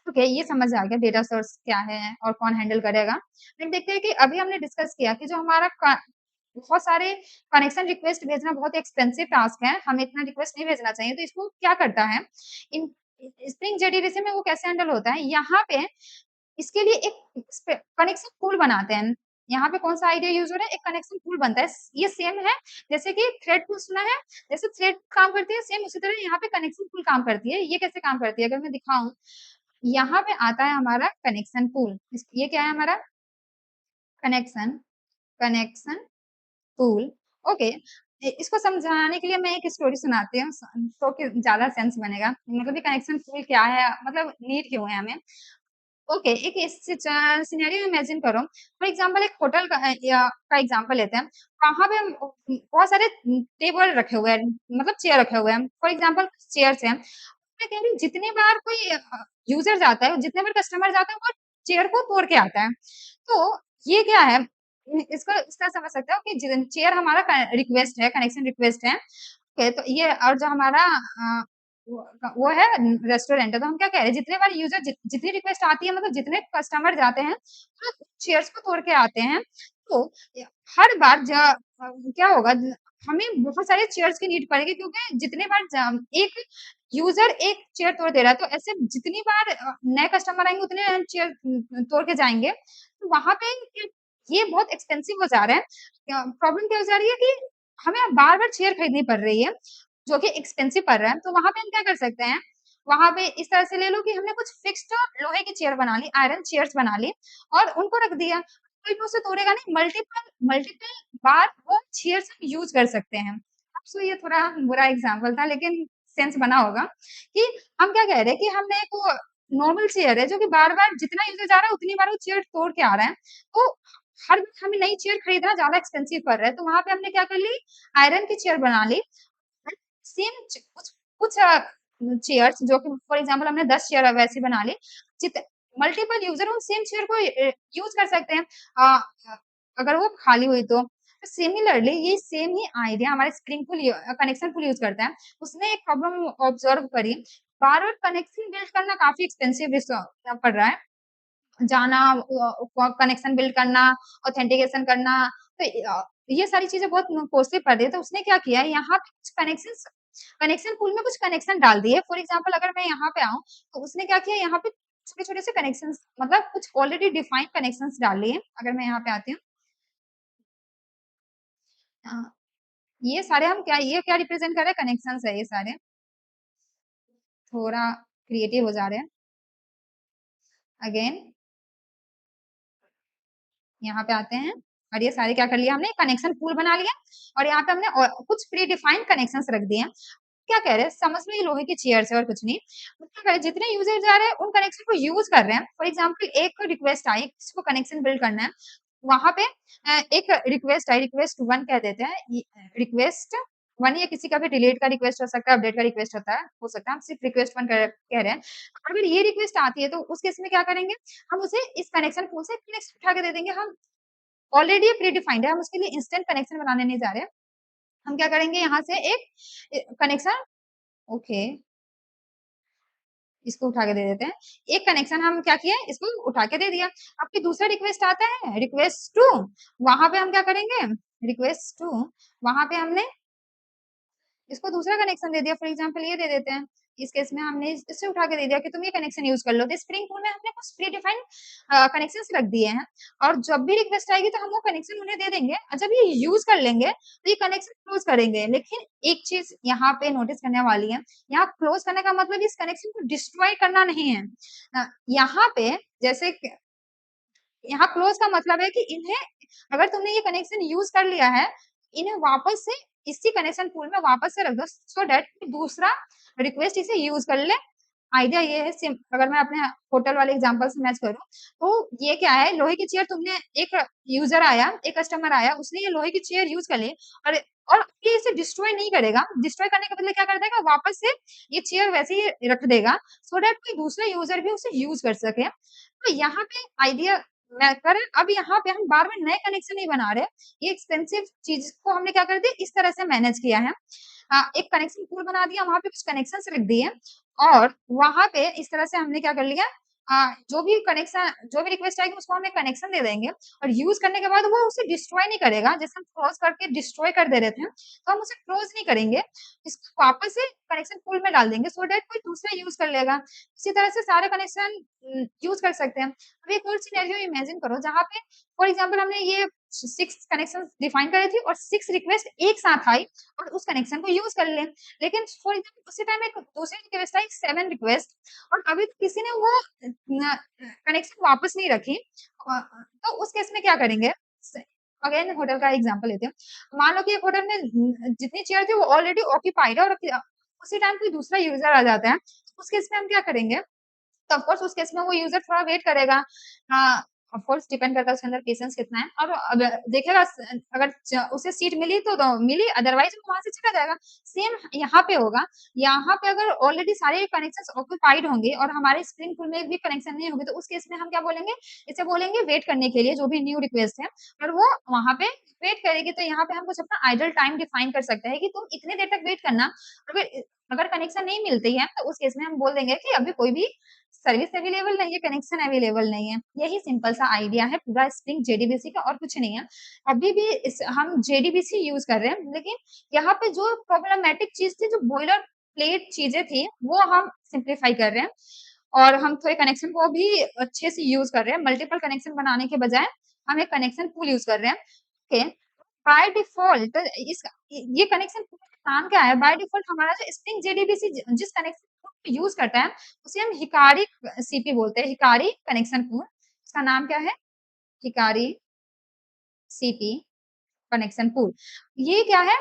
ओके, ये समझ आ गया डेटा सोर्स क्या है और कौन हैंडल करेगा। फिर देखते हैं कि अभी हमने डिस्कस किया कि जो हमारा बहुत सारे कनेक्शन रिक्वेस्ट भेजना बहुत एक्सपेंसिव टास्क है, हमें इतना रिक्वेस्ट नहीं भेजना चाहिए, तो इसको क्या करता है, इन स्प्रिंग जेडीबीसी में वो कैसे हैंडल होता है, यहाँ पे इसके लिए एक कनेक्शन पूल बनाते हैं। यहाँ पे कौन सा आइडिया यूज हो रहा है, एक कनेक्शन पूल बनता है। ये सेम है जैसे कि थ्रेड पूल सुना है, जैसे थ्रेड काम करती है सेम उसी तरह यहाँ पे कनेक्शन पूल काम करती है। ये कैसे काम करती है, अगर मैं दिखाऊं, यहाँ पे आता है हमारा कनेक्शन पूल, ये क्या है हमारा कनेक्शन कनेक्शन पूल। ओके, इसको समझाने के लिए मैं एक स्टोरी सुनाती हूँ, तो कि ज्यादा सेंस बनेगा, मतलब ये कनेक्शन पूल क्या है, मतलब नीड क्यों है हमें। ओके, एक सिनेरियो इमेजिन करो, फॉर एग्जांपल एक होटल का एग्जांपल लेते हैं, वहां पे बहुत सारे टेबल रखे हुए हैं, मतलब चेयर रखे हुए हैं, फॉर एग्जांपल चेयर्स हैं। मैं कह रही हूँ जितनी बार कोई यूजर जाता है, जितने बार कस्टमर जाता है, वो चेयर को तोड़ के आता है। तो ये क्या है, इसको इस तरह समझ सकते हो कि चेयर हमारा रिक्वेस्ट है, कनेक्शन रिक्वेस्ट है। ओके, तो ये और जो हमारा वो है रेस्टोरेंट है, तो हम क्या कह रहे हैं, जितने बार यूजर जितनी रिक्वेस्ट आती है, मतलब जितने कस्टमर जाते हैं चेयर्स को तोड़ के आते हैं, तो हर बार क्या होगा, हमें बहुत सारे चेयर्स की नीड पड़ेगी, क्योंकि जितने बार एक यूजर एक चेयर तोड़ दे रहा है, तो ऐसे जितनी बार नए कस्टमर आएंगे उतने चेयर तोड़ के जाएंगे, तो वहां पे ये बहुत एक्सपेंसिव हो जा रहा है। प्रॉब्लम क्या हो जा रही है कि हमें बार बार चेयर खरीदनी पड़ रही है, जो कि एक्सपेंसिव पड़ रहा है। तो वहां पे हम क्या कर सकते हैं, वहां पे इस तरह से ले लो कि हमने कुछ फिक्स्ड लोहे की चेयर बना ली, आयरन चेयर्स बना ली और उनको रख दिया। कोई भी उसे तोड़ेगा नहीं, मल्टीपल मल्टीपल बार वो चेयर्स हम यूज कर सकते हैं। सो ये थोड़ा बुरा एग्जाम्पल था, लेकिन सेंस बना होगा कि हम क्या कह रहे हैं कि हमने एक नॉर्मल चेयर है जो कि बार बार जितना यूजर जा रहा है उतनी बार वो चेयर तोड़ के आ रहा है, तो हर बार हमें नई चेयर खरीदना ज्यादा एक्सपेंसिव पड़ रहा है। तो वहां पे हमने क्या कर ली, आयरन की चेयर बना ली। सेम कुछ कुछ चेयर्स जो कि फॉर एग्जांपल हमने 10 चेयर वैसी बना ली, जित मल्टीपल यूजर उन सेम चेयर को यूज कर सकते हैं, अगर वो खाली हुई तो। सिमिलरली ये सेम ही आइडिया हमारे स्प्रिंग पुल कनेक्शन पुल यूज करता है। उसने एक प्रॉब्लम ऑब्जर्व करी, बार बार कनेक्शन बिल्ड करना काफी एक्सपेंसिव पड़ रहा है, जाना कनेक्शन बिल्ड करना, ऑथेंटिकेशन करना, तो ये सारी चीजें बहुत कॉस्टली पड़ रही है। तो उसने क्या किया, यहाँ पे कुछ कनेक्शन पूल में कुछ कनेक्शन डाल दिए। फॉर एग्जांपल अगर मैं यहाँ पे आऊँ, तो उसने क्या किया, यहाँ पे छोटे छोटे से कनेक्शन, मतलब कुछ ऑलरेडी डिफाइंड कनेक्शन डाल लिए। अगर मैं यहाँ पे आती हूँ, ये सारे हम क्या, ये क्या रिप्रेजेंट कर रहे हैं, कनेक्शन है ये सारे। थोड़ा क्रिएटिव हो जा रहे हैं। अगेन यहाँ पे आते हैं, और ये सारे क्या कर लिया हमने, कनेक्शन पूल बना लिया, और यहाँ पे हमने कुछ प्री डिफाइंड कनेक्शन रख दिए। क्या कह रहे हैं, समझ में, ये लोहे की चेयर है और कुछ नहीं। क्या कह रहे हैं, जितने यूजर जा रहे हैं उन कनेक्शन को यूज कर रहे हैं। फॉर एग्जाम्पल एक रिक्वेस्ट आई, किसको कनेक्शन बिल्ड करना है, वहां पे एक रिक्वेस्ट आई, रिक्वेस्ट वन कह देते हैं, रिक्वेस्ट वन, या किसी का भी डिलीट का रिक्वेस्ट हो सकता है, अपडेट का रिक्वेस्ट होता है, हो सकता है, हम सिर्फ रिक्वेस्ट वन कह रहे हैं। अगर ये रिक्वेस्ट आती है तो उस केस में क्या करेंगे, हम उसे इस कनेक्शन पूल से कनेक्शन उठा के दे देंगे। हम ऑलरेडी प्री डिफाइंड है, हम उसके लिए इंस्टेंट कनेक्शन बनाने नहीं जा रहे हैं। हम क्या करेंगे, यहाँ से एक कनेक्शन, ओके, इसको उठा के दे देते हैं। एक कनेक्शन हम क्या किया, इसको उठा के दे दिया। अब फिर दूसरा रिक्वेस्ट आता है, रिक्वेस्ट टू, वहां पे हम क्या करेंगे, रिक्वेस्ट टू, वहां पे हमने इसको दूसरा कनेक्शन दे दिया। फॉर एग्जांपल ये दे देते हैं, इस केस में हमने इससे उठा के दे दिया कि तुम ये कनेक्शन यूज कर लो। तो स्प्रिंग पूल में हमने कुछ प्री डिफाइंड कनेक्शन रख दिए हैं, और जब भी रिक्वेस्ट आएगी तो हम वो कनेक्शन उन्हें दे देंगे, और जब ये यूज कर लेंगे तो ये कनेक्शन क्लोज करेंगे। लेकिन एक चीज यहाँ पे नोटिस करने वाली है, यहाँ क्लोज करने का मतलब इस कनेक्शन को डिस्ट्रॉय करना नहीं है। यहाँ पे जैसे यहाँ क्लोज का मतलब है कि इन्हें, अगर तुमने ये कनेक्शन यूज कर लिया है, इन्हें वापस से इसी कनेक्शन पूल में वापस से रख दो, सो डेट दूसरा रिक्वेस्ट इसे यूज कर ले। आइडिया ये है, अगर मैं अपने होटल वाले एग्जांपल से मैच करूं, तो ये क्या है, लोहे की चेयर, तुमने एक यूजर आया, एक कस्टमर आया, उसने ये लोहे की चेयर यूज कर ली, और और ये इसे डिस्ट्रॉय नहीं करेगा। डिस्ट्रॉय करने के बदले क्या कर देगा, वापस से ये चेयर वैसे ही रख देगा, सो डेट कोई दूसरा यूजर भी उसे यूज कर सके। तो यहाँ पे आइडिया मैं कर, अब यहाँ पे हम बार बार नए कनेक्शन नहीं बना रहे, ये एक्सपेंसिव चीज को हमने क्या कर दिया, इस तरह से मैनेज किया है। एक कनेक्शन पूल बना दिया, वहां पे कुछ कनेक्शन रख दिए, और वहां पे इस तरह से हमने क्या कर लिया, जो भी कनेक्शन, जो भी रिक्वेस्ट आएगी उसको हम एक कनेक्शन दे देंगे, और यूज करने के बाद वो उसे डिस्ट्रॉय नहीं करेगा। जैसे हम क्लोज करके डिस्ट्रॉय कर दे रहे थे, तो हम उसे क्लोज नहीं करेंगे, इसको वापस से कनेक्शन पूल में डाल देंगे, सो डेट कोई दूसरा यूज कर लेगा। इसी तरह से सारे कनेक्शन यूज कर सकते हैं। अब एक और सिनेरियो इमेजिन करो, जहाँ पे फॉर एग्जाम्पल हमने ये 6 कनेक्शन डिफाइन करे थे, और 6 रिक्वेस्ट एक साथ आई और उस कनेक्शन को यूज कर ले। लेकिन फॉर एग्जाम्पल उसी टाइम एक दूसरी रिक्वेस्ट आई, 7 रिक्वेस्ट, और अभी किसी ने वो कनेक्शन वापस नहीं रखी, तो उस केस में क्या करेंगे, अगेन होटल का एग्जांपल लेते हैं। मान लो कि एक होटल में जितनी चेयर थी वो ऑलरेडी ऑक्यूपाइड है, और उसी टाइम कोई दूसरा यूजर आ जाता है, उस केस में हम क्या करेंगे, तो ऑफ कोर्स उस केस में वो यूजर थोड़ा वेट करेगा। ऑफ कोर्स डिपेंड करता है उसके अंदर पेशेंस कितना है, और अब देखेगा अगर उसे सीट मिली तो मिली, अदरवाइज वो वहां से चला जाएगा। सेम यहाँ पे होगा, यहाँ पे अगर ऑलरेडी सारे कनेक्शन ऑक्यूपाइड होंगे और हमारे स्प्रिंग पूल में भी कनेक्शन नहीं होगी, तो उस केस में हम क्या बोलेंगे, इसे बोलेंगे वेट करने के लिए, जो भी न्यू रिक्वेस्ट है, और वो वहां पे वेट करेगी तो यहाँ पे हम कुछ अपना आइडल टाइम डिफाइन कर सकते हैं कि तुम इतने देर तक वेट करना। अगर अगर कनेक्शन नहीं मिलती है तो उस केस में हम बोल देंगे कि अभी कोई भी सर्विस अवेलेबल नहीं है, कनेक्शन अवेलेबल नहीं है। यही सिंपल सा आइडिया है पूरा स्प्रिंग जेडीबीसी का, और कुछ नहीं है। अभी भी हम जेडीबीसी यूज कर रहे हैं, लेकिन यहाँ पे जो प्रॉब्लमेटिक चीज थी, जो बॉयलर प्लेट चीजें थी, वो हम सिंप्लीफाई कर रहे हैं और हम थोड़े कनेक्शन को भी अच्छे से यूज कर रहे हैं। मल्टीपल कनेक्शन बनाने के बजाय हम एक कनेक्शन पूल यूज कर रहे हैं। ओके, बाय डिफॉल्ट इस ये कनेक्शन पूल का नाम क्या है? बाय डिफॉल्ट हमारा जो स्प्रिंग जेडीबीसी जिस कनेक्शन यूज करता है उसे हम हिकारी सीपी बोलते हैं, हिकारी कनेक्शन पूल। इसका नाम क्या है? Hikari CP connection pool. ये क्या है?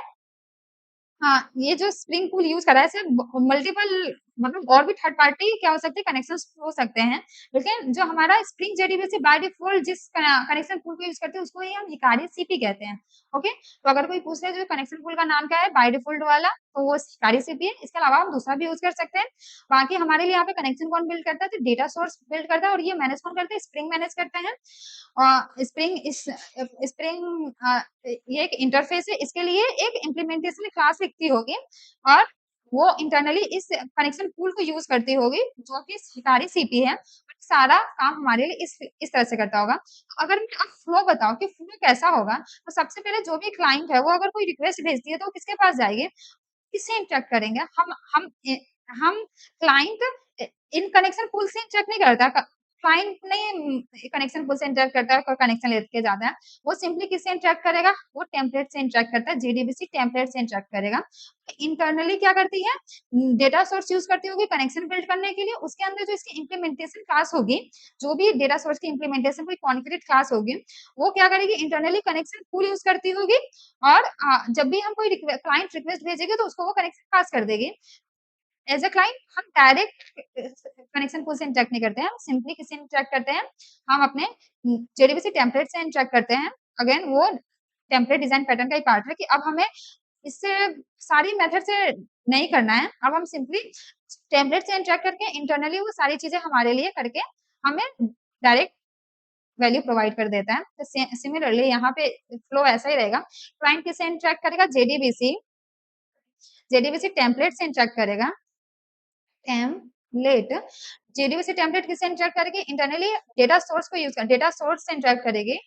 हाँ, ये जो स्प्रिंग पूल यूज करा है सिर्फ मल्टीपल, मतलब और भी थर्ड पार्टी क्या हो सकते हैं, कनेक्शंस हो सकते हैं, लेकिन जो हमारा स्प्रिंग जेडीबीसी बाय डिफॉल्ट जिस कनेक्शन पूल को यूज करते हैं उसको ही हम हिकारी सीपी कहते हैं। ओके, तो अगर कोई पूछ ले जो कनेक्शन पूल का नाम क्या है बाय डिफॉल्ट वाला, तो वो हिकारी सीपी है। इसके अलावा हम दूसरा भी यूज कर सकते हैं। बाकी हमारे लिए यहाँ पे कनेक्शन कौन बिल्ड करता है? तो डेटा सोर्स बिल्ड करता है, और ये मैनेज कौन करते हैं? स्प्रिंग मैनेज करते हैं। स्प्रिंग इस स्प्रिंग ये एक इंटरफेस है, इसके लिए एक इम्प्लीमेंटेशन क्लास लिखती होगी और वो इंटरनली इस कनेक्शन पूल को यूज करती होगी, जो कि शिकारी सीपी है। सारा काम हमारे लिए इस तरह से करता होगा। तो अगर आप फ्लो बताओ कि फ्लो कैसा होगा, तो सबसे पहले जो भी क्लाइंट है वो अगर कोई रिक्वेस्ट भेजती है तो वो किसके पास जाएगी? किससे इंटरेक्ट करेंगे? हम क्लाइंट इन कनेक्शन पूल से इंटरेक्ट नहीं करता। क्लाइंट नहीं कनेक्शन पूल से इंटरेक्ट करता है, कोई कनेक्शन लेके जाता है। वो सिंपली किससे इंटरेक्ट करेगा? वो टेम्पलेट से इंटरेक्ट करता है, जेडीबीसी टेम्पलेट से इंटरेक्ट करेगा। इंटरनली क्या करती है? डेटा सोर्स यूज करती होगी कनेक्शन बिल्ड करने के लिए। उसके अंदर जो इसकी इम्प्लीमेंटेशन क्लास होगी, जो भी डेटा सोर्स की इम्प्लीमेंटेशन कोई कॉन्क्रीट क्लास होगी, वो क्या करेगी? इंटरनली कनेक्शन पूल यूज करती होगी और जब भी हम कोई क्लाइंट रिक्वेस्ट भेजेंगे तो उसको वो कनेक्शन पास कर देगी। एज अ क्लाइंट हम डायरेक्ट कनेक्शन पूल से इंटरेक्ट नहीं करते हैं, हम सिंपली किससे इंटरेक्ट करते हैं? हम अपने जेडीबीसी टेम्पलेट से इंटरेक्ट करते हैं। अगेन वो टेम्पलेट डिजाइन पैटर्न का ही पार्ट है कि अब हमें इससे सारी मेथड से नहीं करना है। अब हम सिंपली टेम्पलेट से इंटरेक्ट करके इंटरनली वो सारी चीजें हमारे लिए करके हमें डायरेक्ट वैल्यू प्रोवाइड कर देता है। तो सिमिलरली यहाँ पे फ्लो ऐसा ही रहेगा। क्लाइंट किससे इंटरेक्ट करेगा? जेडीबीसी जेडीबीसी टेम्पलेट से इंटरेक्ट करेगा। टेम्पलेट जेडीबीसी टेम्पलेट किससे इंटरेक्ट करेगी? इंटरनली डेटा सोर्स को यूज कर डेटा सोर्स से इंटरेक्ट करेगी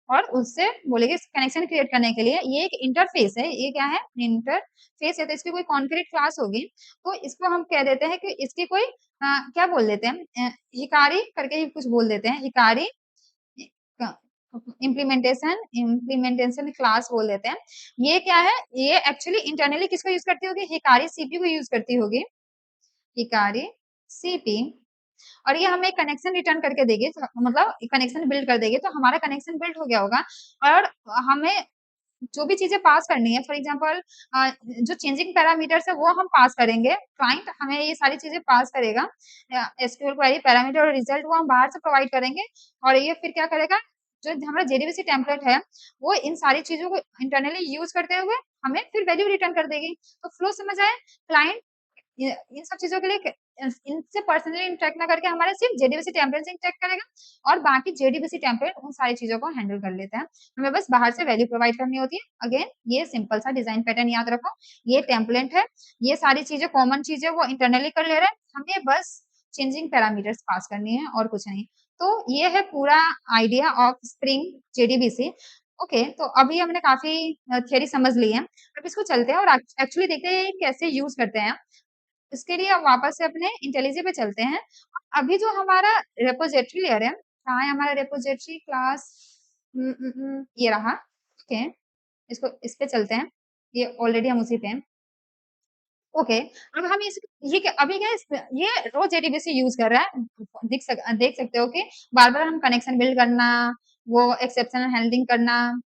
और उससे बोलेगी कनेक्शन क्रिएट करने के लिए। ये एक इंटरफेस है, ये क्या है? इंटरफेस है, तो इसकी कोई कॉन्क्रीट क्लास होगी, तो इसको हम कह देते हैं कि इसकी कोई क्या बोल देते हैं? हिकारी करके ही कुछ बोल देते हैं, हिकारी इम्प्लीमेंटेशन क्लास बोल देते हैं। ये क्या है? ये एक्चुअली इंटरनली किसको यूज करती होगी? हिकारी सीपी को यूज करती होगी, हिकारी सीपी। और ये हमें कनेक्शन रिटर्न करके देगी, मतलब कनेक्शन बिल्ड कर देगी। तो हमारा कनेक्शन बिल्ड हो गया होगा और हमें जो भी चीजें पास करनी है, फॉर एग्जांपल जो चेंजिंग पैरामीटर्स है वो हम पास करेंगे। क्लाइंट हमें ये सारी चीजें पास करेगा, एसक्यूएल क्वेरी पैरामीटर और रिजल्ट वो हम बाहर से प्रोवाइड करेंगे। और ये फिर क्या करेगा? जो हमारा जेडीबीसी टेम्पलेट है वो इन सारी चीजों को इंटरनली यूज करते हुए हमें फिर वैल्यू रिटर्न कर देगी। तो फ्लो समझ आए? क्लाइंट इन सब चीजों के लिए इनसे पर्सनली इंटरेक्ट ना करके हमारे सिर्फ जेडीबीसी टेम्पलेट से इंटरेक्ट करेगा और बाकी जेडीबीसी टेम्पलेट उन सारी चीजों को हैंडल कर लेता है। हमें बस बाहर से वैल्यू प्रोवाइड करनी होती है। अगेन ये सिंपल सा डिजाइन पैटर्न याद रखो, ये टेम्पलेट है, ये सारी चीजें कॉमन चीजें वो इंटरनली कर ले रहे हैं, हमें बस चेंजिंग पैरामीटर्स पास करनी है और कुछ नहीं। तो ये है पूरा idea of spring JDBC. Okay, तो अभी हमने काफी थियरी समझ ली है, अब इसको चलते हैं और एक्चुअली देखते हैं कैसे यूज करते हैं। इसके लिए अब वापस से अपने इंटेलिजे पे चलते हैं। अभी जो हमारा रेपोजिटरी लेयर है, कहाँ है हमारा रेपोजिटरी क्लास? ये रहा। ओके, इसको इस पे चलते हैं, ये ऑलरेडी हम उसी पे हैं। ओके, अब हम ये क्या अभी क्या ये रो जेडीबीसी यूज कर रहा है। देख सकते हो कि बार बार हम कनेक्शन बिल्ड करना, वो एक्सेप्शन हैंडलिंग करना,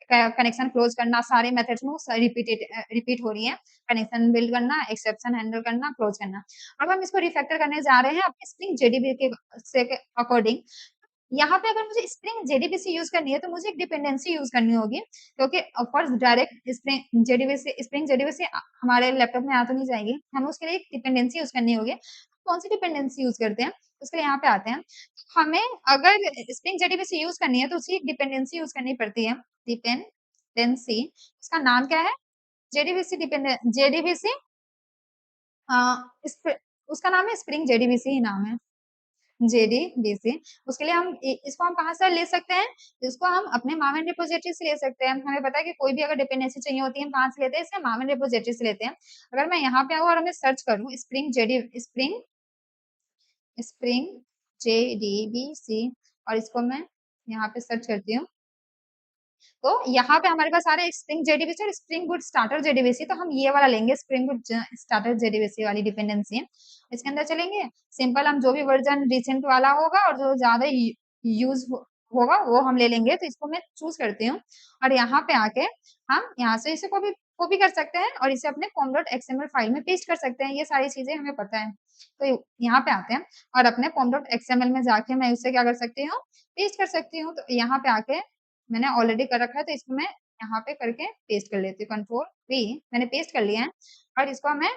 कनेक्शन क्लोज करना, सारे मेथड्स में रिपीट हो रही है। कनेक्शन बिल्ड करना, एक्सेप्शन हैंडल करना, क्लोज करना। अब हम इसको रिफैक्टर करने जा रहे हैं अपने स्प्रिंग जेडीबी के अकॉर्डिंग। यहाँ पे अगर मुझे स्प्रिंग जेडीबीसी यूज करनी है तो मुझे एक डिपेंडेंसी यूज करनी होगी, क्योंकि ऑफकोर्स डायरेक्ट स्प्रिंग जेडीबीसी हमारे लैपटॉप में आ तो नहीं जाएगी, हमें उसके लिए एक डिपेंडेंसी यूज करनी होगी। कौन सी डिपेंडेंसी यूज करते हैं? उसके लिए यहाँ पे आते हैं। हमें अगर स्प्रिंग जेडीबीसी यूज करनी है तो उसकी एक डिपेंडेंसी यूज करनी पड़ती है, डिपेंडेंसी डिपेंडेंसी, उसका नाम क्या है? जेडीबीसी जेडीबीसी, उसका नाम है स्प्रिंग जेडीबीसी ही नाम है, जेडीबीसी। उसके लिए हम इसको हम कहाँ से ले सकते हैं? इसको हम अपने मार्विन रिपोजिटरी से ले सकते हैं। हमें पता है कि कोई भी अगर डिपेंडेंसी चाहिए होती है हम कहाँ से लेते हैं? इसे मार्विन रिपोजिटरी से लेते हैं। अगर मैं यहाँ पे आऊँ और मैं सर्च करूँ स्प्रिंग जेडीबीसी और इसको मैं यहाँ पे सर्च करती हूँ, तो यहाँ पे हमारे पास आ रहा है स्प्रिंग जेडीबीसी और स्प्रिंग गुड स्टार्टर जेडीबीसी। तो हम ये वाला लेंगे, स्प्रिंग गुड स्टार्टर जेडीबीसी वाली डिपेंडेंसी है, इसके अंदर चलेंगे। सिंपल हम जो भी वर्जन रिसेंट वाला होगा और जो ज्यादा यूज होगा वो हम ले लेंगे। तो इसको मैं चूज करती हूँ और यहाँ पे आके हम यहाँ से इसे कॉपी कर सकते हैं और इसे अपने com.xml फाइल में पेस्ट कर सकते हैं। ये सारी चीजें हमें पता है। तो यहाँ पे आते हैं और अपने com.xml में जाके मैं उससे क्या कर सकती हूँ? पेस्ट कर सकती हूँ। तो यहाँ पे आके मैंने ऑलरेडी कर रखा है, तो इसको मैं यहाँ पे करके पेस्ट कर लेती हूँ, कंट्रोल V, मैंने पेस्ट कर लिया है और इसको मैं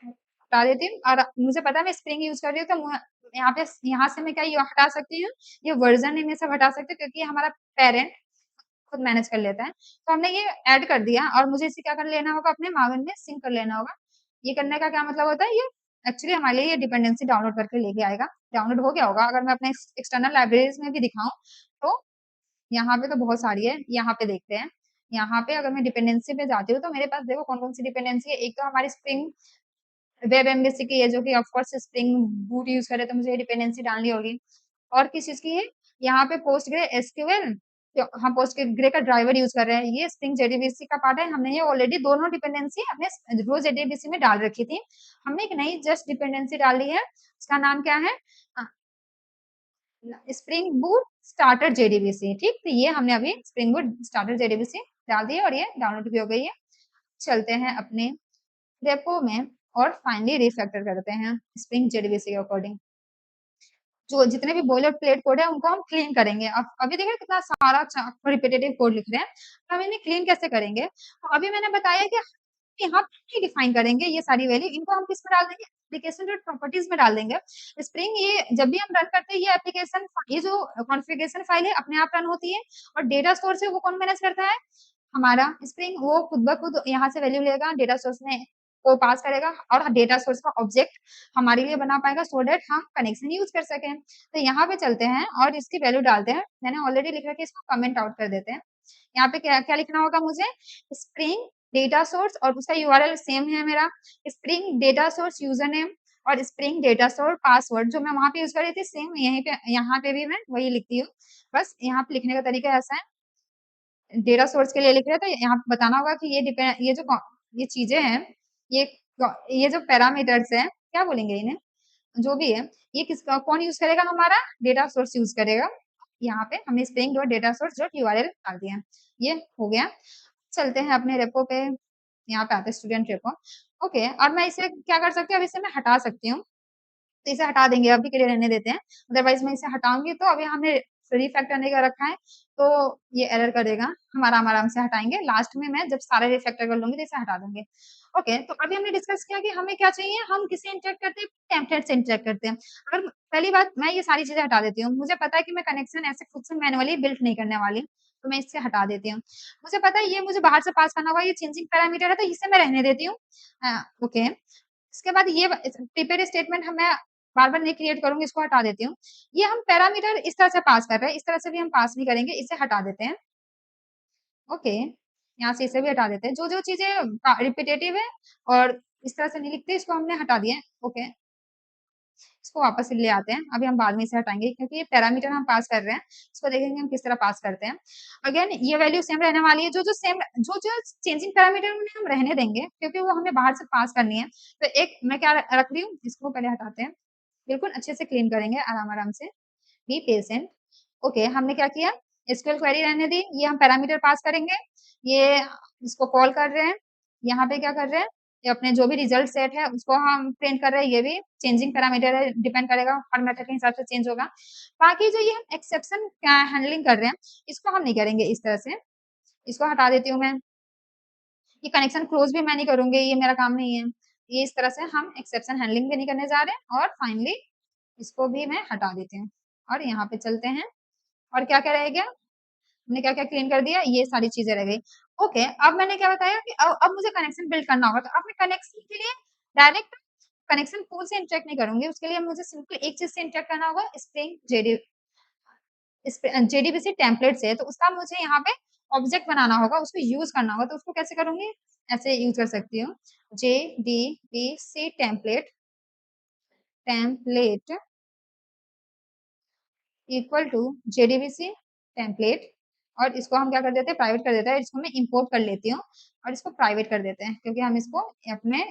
हटा देती हूँ। और मुझे पता है मैं स्प्रिंग यूज कर रही हूँ, तो यहाँ से मैं क्या ये हटा सकती हूँ, ये वर्जन नेम ये सब हटा सकती हूँ क्योंकि हमारा पेरेंट खुद मैनेज कर लेता है। तो हमने ये ऐड कर दिया और मुझे इसे क्या कर लेना होगा? अपने मार्विन में सिंक कर लेना होगा। ये करने का क्या मतलब होता है? ये एक्चुअली हमारे लिए ये डिपेंडेंसी डाउनलोड करके लेके आएगा। डाउनलोड हो गया होगा। अगर मैं अपने एक्सटर्नल लाइब्रेरीज में भी दिखाऊं तो यहाँ पे तो बहुत सारी है। यहाँ पे देखते हैं, यहाँ पे अगर मैं डिपेंडेंसी पे जाती हूँ तो मेरे पास देखो कौन कौन सी डिपेंडेंसी है। एक तो हमारी स्प्रिंग वेब एम्बेसी की है, जो कि ऑफकोर्स स्प्रिंग बूट यूज करे तो मुझे डिपेंडेंसी डालनी होगी। और किस चीज की है? यहाँ पे पोस्ट ग्रे एसक्यूएल, हम पोस्ट ग्रे का ड्राइवर यूज कर रहे हैं, ये स्प्रिंग जेडीबीसी का पार्ट है। हमने ये ऑलरेडी दोनों डिपेंडेंसी अपने रोज जेडीबीसी में डाल रखी थी। हमने एक नई जस्ट डिपेंडेंसी डाली है, उसका नाम क्या है? Spring boot starter JDBC. ठीक, तो ये हमने अभी स्प्रिंग बूट स्टार्टर जेडीबीसी डाल दिया और ये डाउनलोड भी हो गई है। चलते हैं अपने रेपो में और फाइनली रिफैक्टर करते हैं स्प्रिंग जेडीबीसी के अकॉर्डिंग। जो जितने भी बॉयलर प्लेट कोड है उनको हम क्लीन करेंगे। अब अभी देखिए कितना सारा रिपीटेटिव कोड लिख रहे हैं, तो हम इन्हें क्लीन कैसे करेंगे? तो अभी मैंने बताया कि यहाँ पे डिफाइन करेंगे ये सारी वैल्यू, इनको हम किस में डाल देंगे? एप्लीकेशन डॉट प्रॉपर्टीज में डाल देंगे। स्प्रिंग ये जब भी हम रन करते हैं, ये एप्लीकेशन ये जो कॉन्फ़िगरेशन फाइल है अपने आप रन होती है और डेटा सोर्स है वो कौन मैनेज करता है? हमारा स्प्रिंग। वो खुद ब खुद यहाँ से वैल्यू लेगा, डेटा सोर्स में को पास करेगा और डेटा सोर्स का ऑब्जेक्ट हमारे लिए बना पाएगा सो दैट हम कनेक्शन यूज कर सकें। तो यहाँ पे चलते हैं और इसकी वैल्यू डालते हैं। मैंने ऑलरेडी लिख रखा है, इसको कमेंट आउट कर देते हैं। यहाँ पे क्या क्या लिखना होगा मुझे? स्प्रिंग डेटा सोर्स और उसका यूआरएल सेम है मेरा, spring data source user name और स्प्रिंग डेटा सोर्स पासवर्ड जो मैं वहां पे यूज कर रही थी सेम यहीं पे यहाँ पे भी मैं वही लिखती हूँ। बस यहाँ पे लिखने का तरीका ऐसा है, डेटा सोर्स के लिए लिख रहे हैं तो यहाँ पे बताना होगा कि ये चीजें हैं, ये ये जो पैरामीटर्स हैं, क्या बोलेंगे इन्हें, जो भी है, ये किसका कौन यूज करेगा? हमारा डेटा सोर्स यूज करेगा। यहाँ पे हमने spring dot data source dot URL डाल दिया, ये हो गया। चलते हैं अपने रेपो पे, यहाँ पे आते हैं स्टूडेंट रेपो। ओके, और मैं इसे क्या कर सकती हूँ? अब इसे मैं हटा सकती हूँ, तो इसे हटा देंगे, अभी के लिए रहने देते हैं। अदरवाइज मैं इसे हटाऊंगी तो अभी हमने रिफैक्टर नहीं कर रखा है तो ये एरर करेगा। हम आराम आराम से हटाएंगे, लास्ट में मैं जब सारे रिफैक्टर कर लूंगी तो इसे हटा दूंगी। ओके, तो अभी हमने डिस्कस किया कि हमें क्या चाहिए, हम किसे इंटरेक्ट करते हैं? टेम्पलेट से इंटरेक्ट करते हैं। अगर पहली बात मैं ये सारी चीजें हटा देती हूँ, मुझे पता है कि मैं कनेक्शन ऐसे खुद से मैनुअली बिल्ड नहीं करने वाली, तो मैं इससे हटा देती हूँ। मुझे पता है ये मुझे बाहर से पास करना होगा, ये चेंजिंग पैरामीटर है तो इसे मैं रहने देती हूँ। ओके, इसके बाद ये प्रिपेयर स्टेटमेंट हमें बार-बार नहीं क्रिएट करूँगी, इसको हटा देती हूँ। ये हम पैरामीटर इस तरह से पास कर रहे हैं, इस तरह से भी हम पास नहीं करेंगे, इसे हटा देते हैं। ओके, यहाँ से इसे भी हटा देते हैं। जो-जो चीज़ें रिपिटेटिव है और इस तरह से नहीं लिखते, इसको हमने हटा दिया है। ओके, इसको वापस ले आते हैं। अभी हम बाद में इसे हटाएँगे क्योंकि ये पैरामीटर हम पास कर रहे हैं, इसको देखेंगे हम किस तरह पास करते हैं। अगेन ये वैल्यू सेम रहने वाली है, जो-जो चेंजिंग पैरामीटर उन्हें हम रहने देंगे क्योंकि वो हमें बाहर से पास करनी है। तो एक मैं क्या रख रही हूँ, इसको पहले हटाते हैं। बिल्कुल अच्छे से क्लीन करेंगे आराम-आराम से। Be patient. ओके, हमने क्या किया? एसक्यूएल क्वेरी रहने दी, ये हम पैरामीटर पास करेंगे, ये इसको कॉल कर रहे हैं, यहाँ पे क्या कर रहे हैं? ये अपने जो भी रिजल्ट सेट है उसको हम प्रिंट कर रहे हैं, ये भी चेंजिंग पैरामीटर है, डिपेंड करेगा हर मेथड के हिसाब से चेंज होगा। बाकी जो ये हम एक्सेप्शन हैंडलिंग कर रहे हैं, इसको हम नहीं करेंगे इस तरह से, इसको हटा देती हूँ मैं। ये कनेक्शन क्लोज भी मैं नहीं करूँगी, ये मेरा काम नहीं है। ये इस तरह से हम एक्सेप्शन हैंडलिंग भी नहीं करने जा रहे हैं और फाइनली इसको भी मैं हटा देती हूँ और यहाँ पे चलते हैं और क्या-क्या रह गया? हमने क्या क्या क्लीन कर दिया, ये सारी चीजें रह गई। ओके, अब मैंने क्या बताया कि अब मुझे कनेक्शन बिल्ड करना होगा, तो अब मैं कनेक्शन के लिए डायरेक्ट कनेक्शन पूल से इंटरेक्ट नहीं करूंगी, उसके लिए मुझे सिंपल एक चीज से इंटरेक्ट करना होगा, स्प्रिंग जेडीबीसी टेम्पलेट से। तो उसका मुझे यहाँ पे ऑब्जेक्ट बनाना होगा, उसको यूज करना होगा। तो उसको कैसे करूंगी, ऐसे यूज कर सकती हूँ, JDBC template template equal to JDBC template, और इसको हम क्या कर देते हैं, प्राइवेट कर देते हैं। इसको मैं इंपोर्ट कर लेती हूँ और इसको प्राइवेट कर देते हैं, क्योंकि हम इसको अपने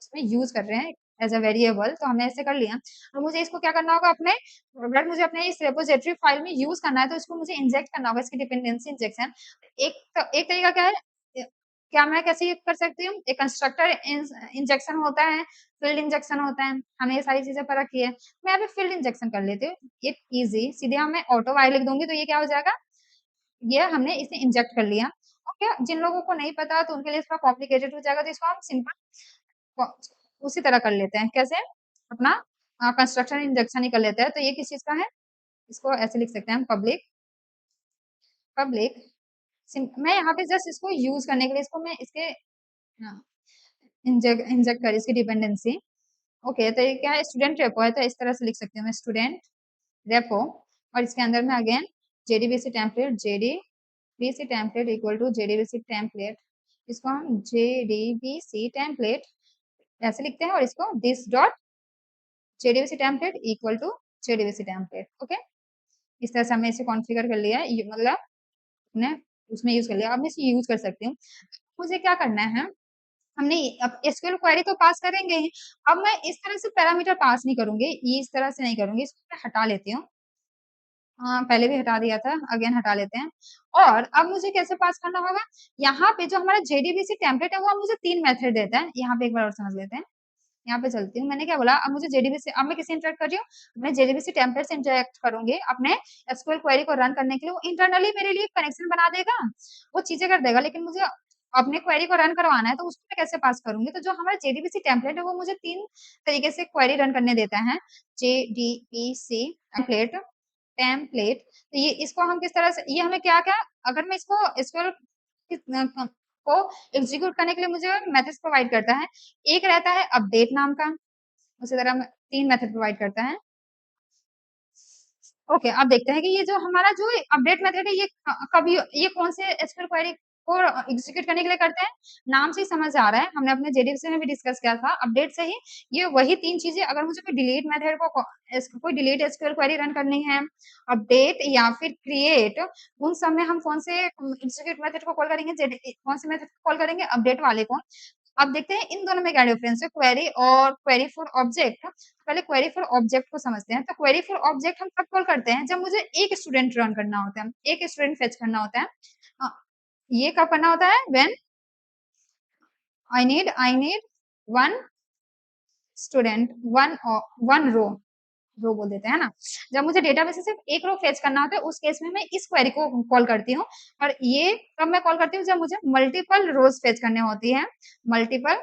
उसमें यूज कर रहे हैं एज अ वेरिएबल। तो हमने ऐसे कर लिया। और मुझे इसको क्या करना होगा, अपने अगर मुझे अपने इस रेपोजिटरी फाइल में यूज करना है, तो इसको मुझे इंजेक्ट करना होगा, इसकी डिपेंडेंसी इंजेक्शन। एक तरीका क्या है, क्या मैं कैसे कर सकती हूँ, एक कंस्ट्रक्टर इंजेक्शन होता है, फील्ड इंजेक्शन होता है, हमने ये सारी चीजें पर रखी है। मैं यहाँ पे फील्ड इंजेक्शन कर लेती हूँ, ये इजी, सीधे हम मैं ऑटो वाई लिख दूंगी, तो ये क्या हो जाएगा, ये हमने इसे इंजेक्ट कर लिया। ओके, जिन लोगों को नहीं पता तो उनके लिए थोड़ा कॉम्प्लिकेटेड हो जाएगा, तो इसको हम सिंपल उसी तरह कर लेते हैं। कैसे, अपना कंस्ट्रक्शन इंजेक्शन ही कर लेते हैं। तो ये किस चीज का है, इसको ऐसे लिख सकते हैं हम, पब्लिक पब्लिक। मैं यहाँ पे जस्ट इसको यूज करने के लिए इसको मैं इसके इंजेक्ट कर इसकी डिपेंडेंसी। ओके, तो ये क्या है, स्टूडेंट रेपो है, तो इस तरह से लिख सकती हूँ मैं, स्टूडेंट रेपो। और इसके अंदर में again JDBC template, JDBC template equal to JDBC template, इसको हम जेडीबीसी टेम्पलेट ऐसे लिखते हैं, और इसको this dot JDBC template equal to JDBC template. Okay, इस तरह से हमने इसे कॉन्फ़िगर कर लिया है, मतलब हमने उसमें यूज कर लिया। अब मैं इसे यूज कर सकती हूँ। मुझे क्या करना है, हमने अब एसक्यूएल क्वेरी तो पास करेंगे ही, अब मैं इस तरह से पैरामीटर पास नहीं करूंगी, ये इस तरह से नहीं करूंगी, इसको मैं हटा लेती हूँ। हाँ, पहले भी हटा दिया था, अगेन हटा लेते हैं। और अब मुझे कैसे पास करना होगा, यहाँ पे जो हमारा जेडीबीसी टेम्पलेट है, वो अब मुझे 3 मेथड देता है। यहाँ पे एक बार और समझ लेते हैं, यहाँ पे चलती हूँ। मैंने क्या बोला, अब मुझे जेडीबीसी, अब मैं किससे इंटरेक्ट कर रही हूँ, मैं जेडीबीसी टेम्पलेट से इंटरेक्ट करूंगी अपने एसक्यूएल क्वेरी को रन करने के लिए। वो इंटरनली मेरे लिए कनेक्शन बना देगा, वो चीजें कर देगा, लेकिन मुझे अपने क्वेरी को रन करवाना है, तो उसको मैं कैसे पास करूंगी। तो जो हमारा जेडीबीसी टेम्पलेट है, वो मुझे 3 तरीके से क्वेरी रन करने देता है। जेडीबीसी टेम्पलेट टेम्पलेट, तो ये इसको हम किस तरह से, ये हमें क्या क्या, अगर मैं इसको एसक्यूएल को एग्जीक्यूट करने के लिए मुझे मेथड्स प्रोवाइड करता है। एक रहता है अपडेट नाम का, उसी तरह 3 मेथड प्रोवाइड करता है। ओके, अब देखते हैं कि ये जो हमारा जो अपडेट मेथड है, ये कब ये कौन से एसक्यूएल क्वेरी को एग्जीक्यूट करने के लिए करते हैं। नाम से ही समझ आ रहा है, हमने अपने जेडीबीसी में भी डिस्कस किया था, अपडेट से ही ये वही 3 चीजें। अगर मुझे कोई डिलीट मेथड को कोई डिलीट एसक्यूएल क्वेरी रन करनी है, अपडेट या फिर क्रिएट, उन सब में हम कौन से एग्जीक्यूट मेथड को कॉल करेंगे, कौन से मेथड को कॉल करेंगे, अपडेट वाले को। अब देखते हैं इन दोनों में क्या डिफरेंस है, क्वेरी और क्वेरी फॉर ऑब्जेक्ट। पहले क्वेरी फॉर ऑब्जेक्ट को समझते हैं। तो क्वेरी फॉर ऑब्जेक्ट हम कब कॉल करते हैं, जब मुझे एक स्टूडेंट रन करना होता है, एक स्टूडेंट फेच करना होता है। ये कब करना होता है, when I need one student, one row बोल देते हैं ना। जब मुझे डेटाबेस से सिर्फ एक रो फेच करना होता है, उस केस में मैं इस क्वेरी को कॉल करती हूँ। और ये कब मैं कॉल करती हूँ, जब मुझे मल्टीपल रोज फेच करने होती है, मल्टीपल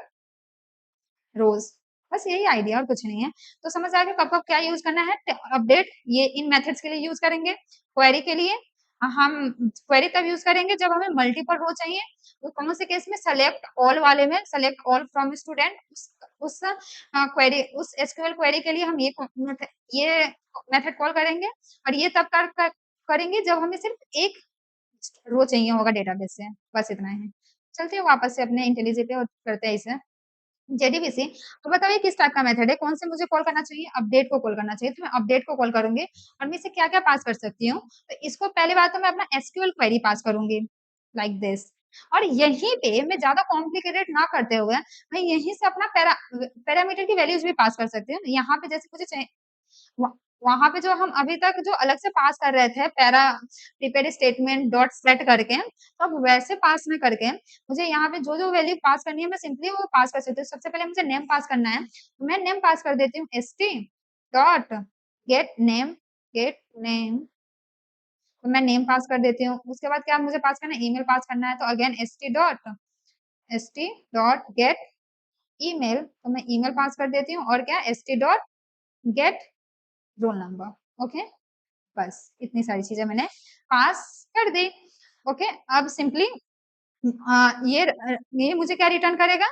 रोज। बस यही आइडिया और कुछ नहीं है। तो समझ आ गया कब कब क्या यूज करना है। अपडेट ये इन मेथड्स के लिए यूज करेंगे। क्वेरी के लिए हम क्वेरी तब यूज करेंगे जब हमें मल्टीपल रो चाहिए। वो कौन से केस में, सेलेक्ट ऑल वाले में, सेलेक्ट ऑल फ्रॉम स्टूडेंट, उस क्वेरी, उस एसक्यूएल क्वेरी के लिए हम ये मेथड कॉल करेंगे। और ये तब करेंगे जब हमें सिर्फ एक रो चाहिए होगा डेटाबेस से। बस इतना ही। चलते हैं वापस से अपने इंटेलिजेंट पे और करते हैं इसे जेडीबीसी। तो बताइए किस टाइप का मेथड है, कौन से मुझे कॉल करना चाहिए, अपडेट को कॉल करना चाहिए। तो मैं अपडेट को कॉल करूंगी, और मैं इसे क्या क्या पास कर सकती हूँ। तो इसको पहली बात तो मैं अपना एसक्यूएल क्वेरी पास करूंगी, लाइक दिस। और यहीं पे मैं ज्यादा कॉम्प्लिकेटेड ना करते हुए, मैं यहीं से अपना पैरामीटर की वैल्यूज भी पास कर सकती हूँ। यहाँ पे जैसे मुझे चाहिए, वहां पे जो हम अभी तक जो अलग से पास कर रहे थे, प्रीपेड स्टेटमेंट डॉट सेट करके, तो अब वैसे पास में करके मुझे यहाँ पे जो जो वैल्यू पास करनी है, मैं सिंपली वो पास कर सकती हूँ। सबसे पहले मुझे नेम पास करना है, तो मैं नेम पास कर देती हूँ, st डॉट गेट नेम, तो मैं नेम पास कर देती हूँ। उसके बाद क्या मुझे पास करना है, ईमेल पास करना है, तो again st dot gate email, तो मैं ईमेल पास कर देती हूँ। और क्या, st dot gate roll number. Okay, बस इतनी सारी चीजें मैंने पास कर दी। ओके, अब सिंपली ये मुझे क्या रिटर्न करेगा,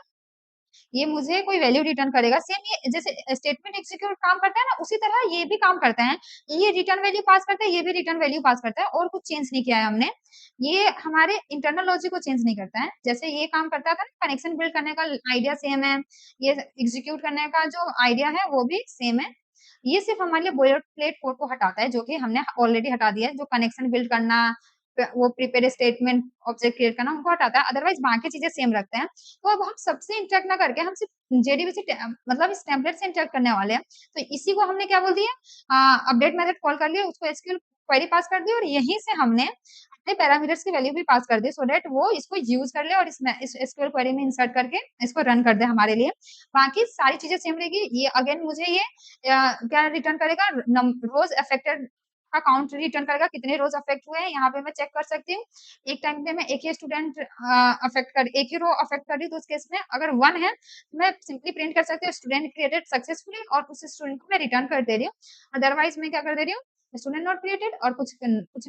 ये मुझे कोई वैल्यू रिटर्न करेगा। सेम ये जैसे स्टेटमेंट एग्जीक्यूट काम करता है ना, उसी तरह ये भी काम करता है। ये रिटर्न वैल्यू पास करता है, ये भी रिटर्न वैल्यू पास करता है, और कुछ चेंज नहीं किया है हमने। ये हमारे इंटरनल लॉजिक को चेंज नहीं करता है। जैसे ये काम करता था ना, कनेक्शन बिल्ड करने का आइडिया सेम है, ये एग्जीक्यूट करने का जो आइडिया है वो भी सेम है। ये सिर्फ हमारे लिए बॉयलर प्लेट कोड को हटाता है, जो कि हमने ऑलरेडी हटा दिया है। जो कनेक्शन बिल्ड करना, वो प्रिपेयर स्टेटमेंट ऑब्जेक्ट क्रिएट करना, उनको हटाता है, अदरवाइज बाकी चीजें सेम रखते हैं। तो अब हम सबसे इंटरेक्ट ना करके हम सिर्फ जेडीबीसी मतलब इस टेम्पलेट से इंटरेक्ट करने वाले हैं। तो इसी को हमने क्या बोल दिया, अपडेट मेथड कॉल कर लिया, उसको एसक्यूएल क्वेरी पास कर दी, और यहीं से हमने अपने पैरामीटर्स की वैल्यू भी पास कर दी, सो दैट वो इसको यूज कर ले और इस एसक्यूएल क्वेरी में इंसर्ट करके इसको रन कर दे हमारे लिए। बाकी सारी चीजें सेम रहेगी। ये अगेन मुझे ये क्या रिटर्न करेगा, रोज अफेक्टेड का काउंट रिटर्न करेगा, कितने रोज अफेक्ट हुए हैं, यहाँ पे मैं चेक कर सकती हूँ। एक टाइम पे मैं एक ही स्टूडेंट अफेक्ट कर, एक ही रो अफेक्ट कर रही हूँ, तो उस केस में अगर 1 है तो मैं सिंपली प्रिंट कर सकती हूँ स्टूडेंट क्रिएटेड सक्सेसफुली, और उस स्टूडेंट को मैं रिटर्न कर दे रही हूँ। अदरवाइज मैं क्या कर दे रही हूँ, स्टूडेंट नॉट क्रिएटेड और कुछ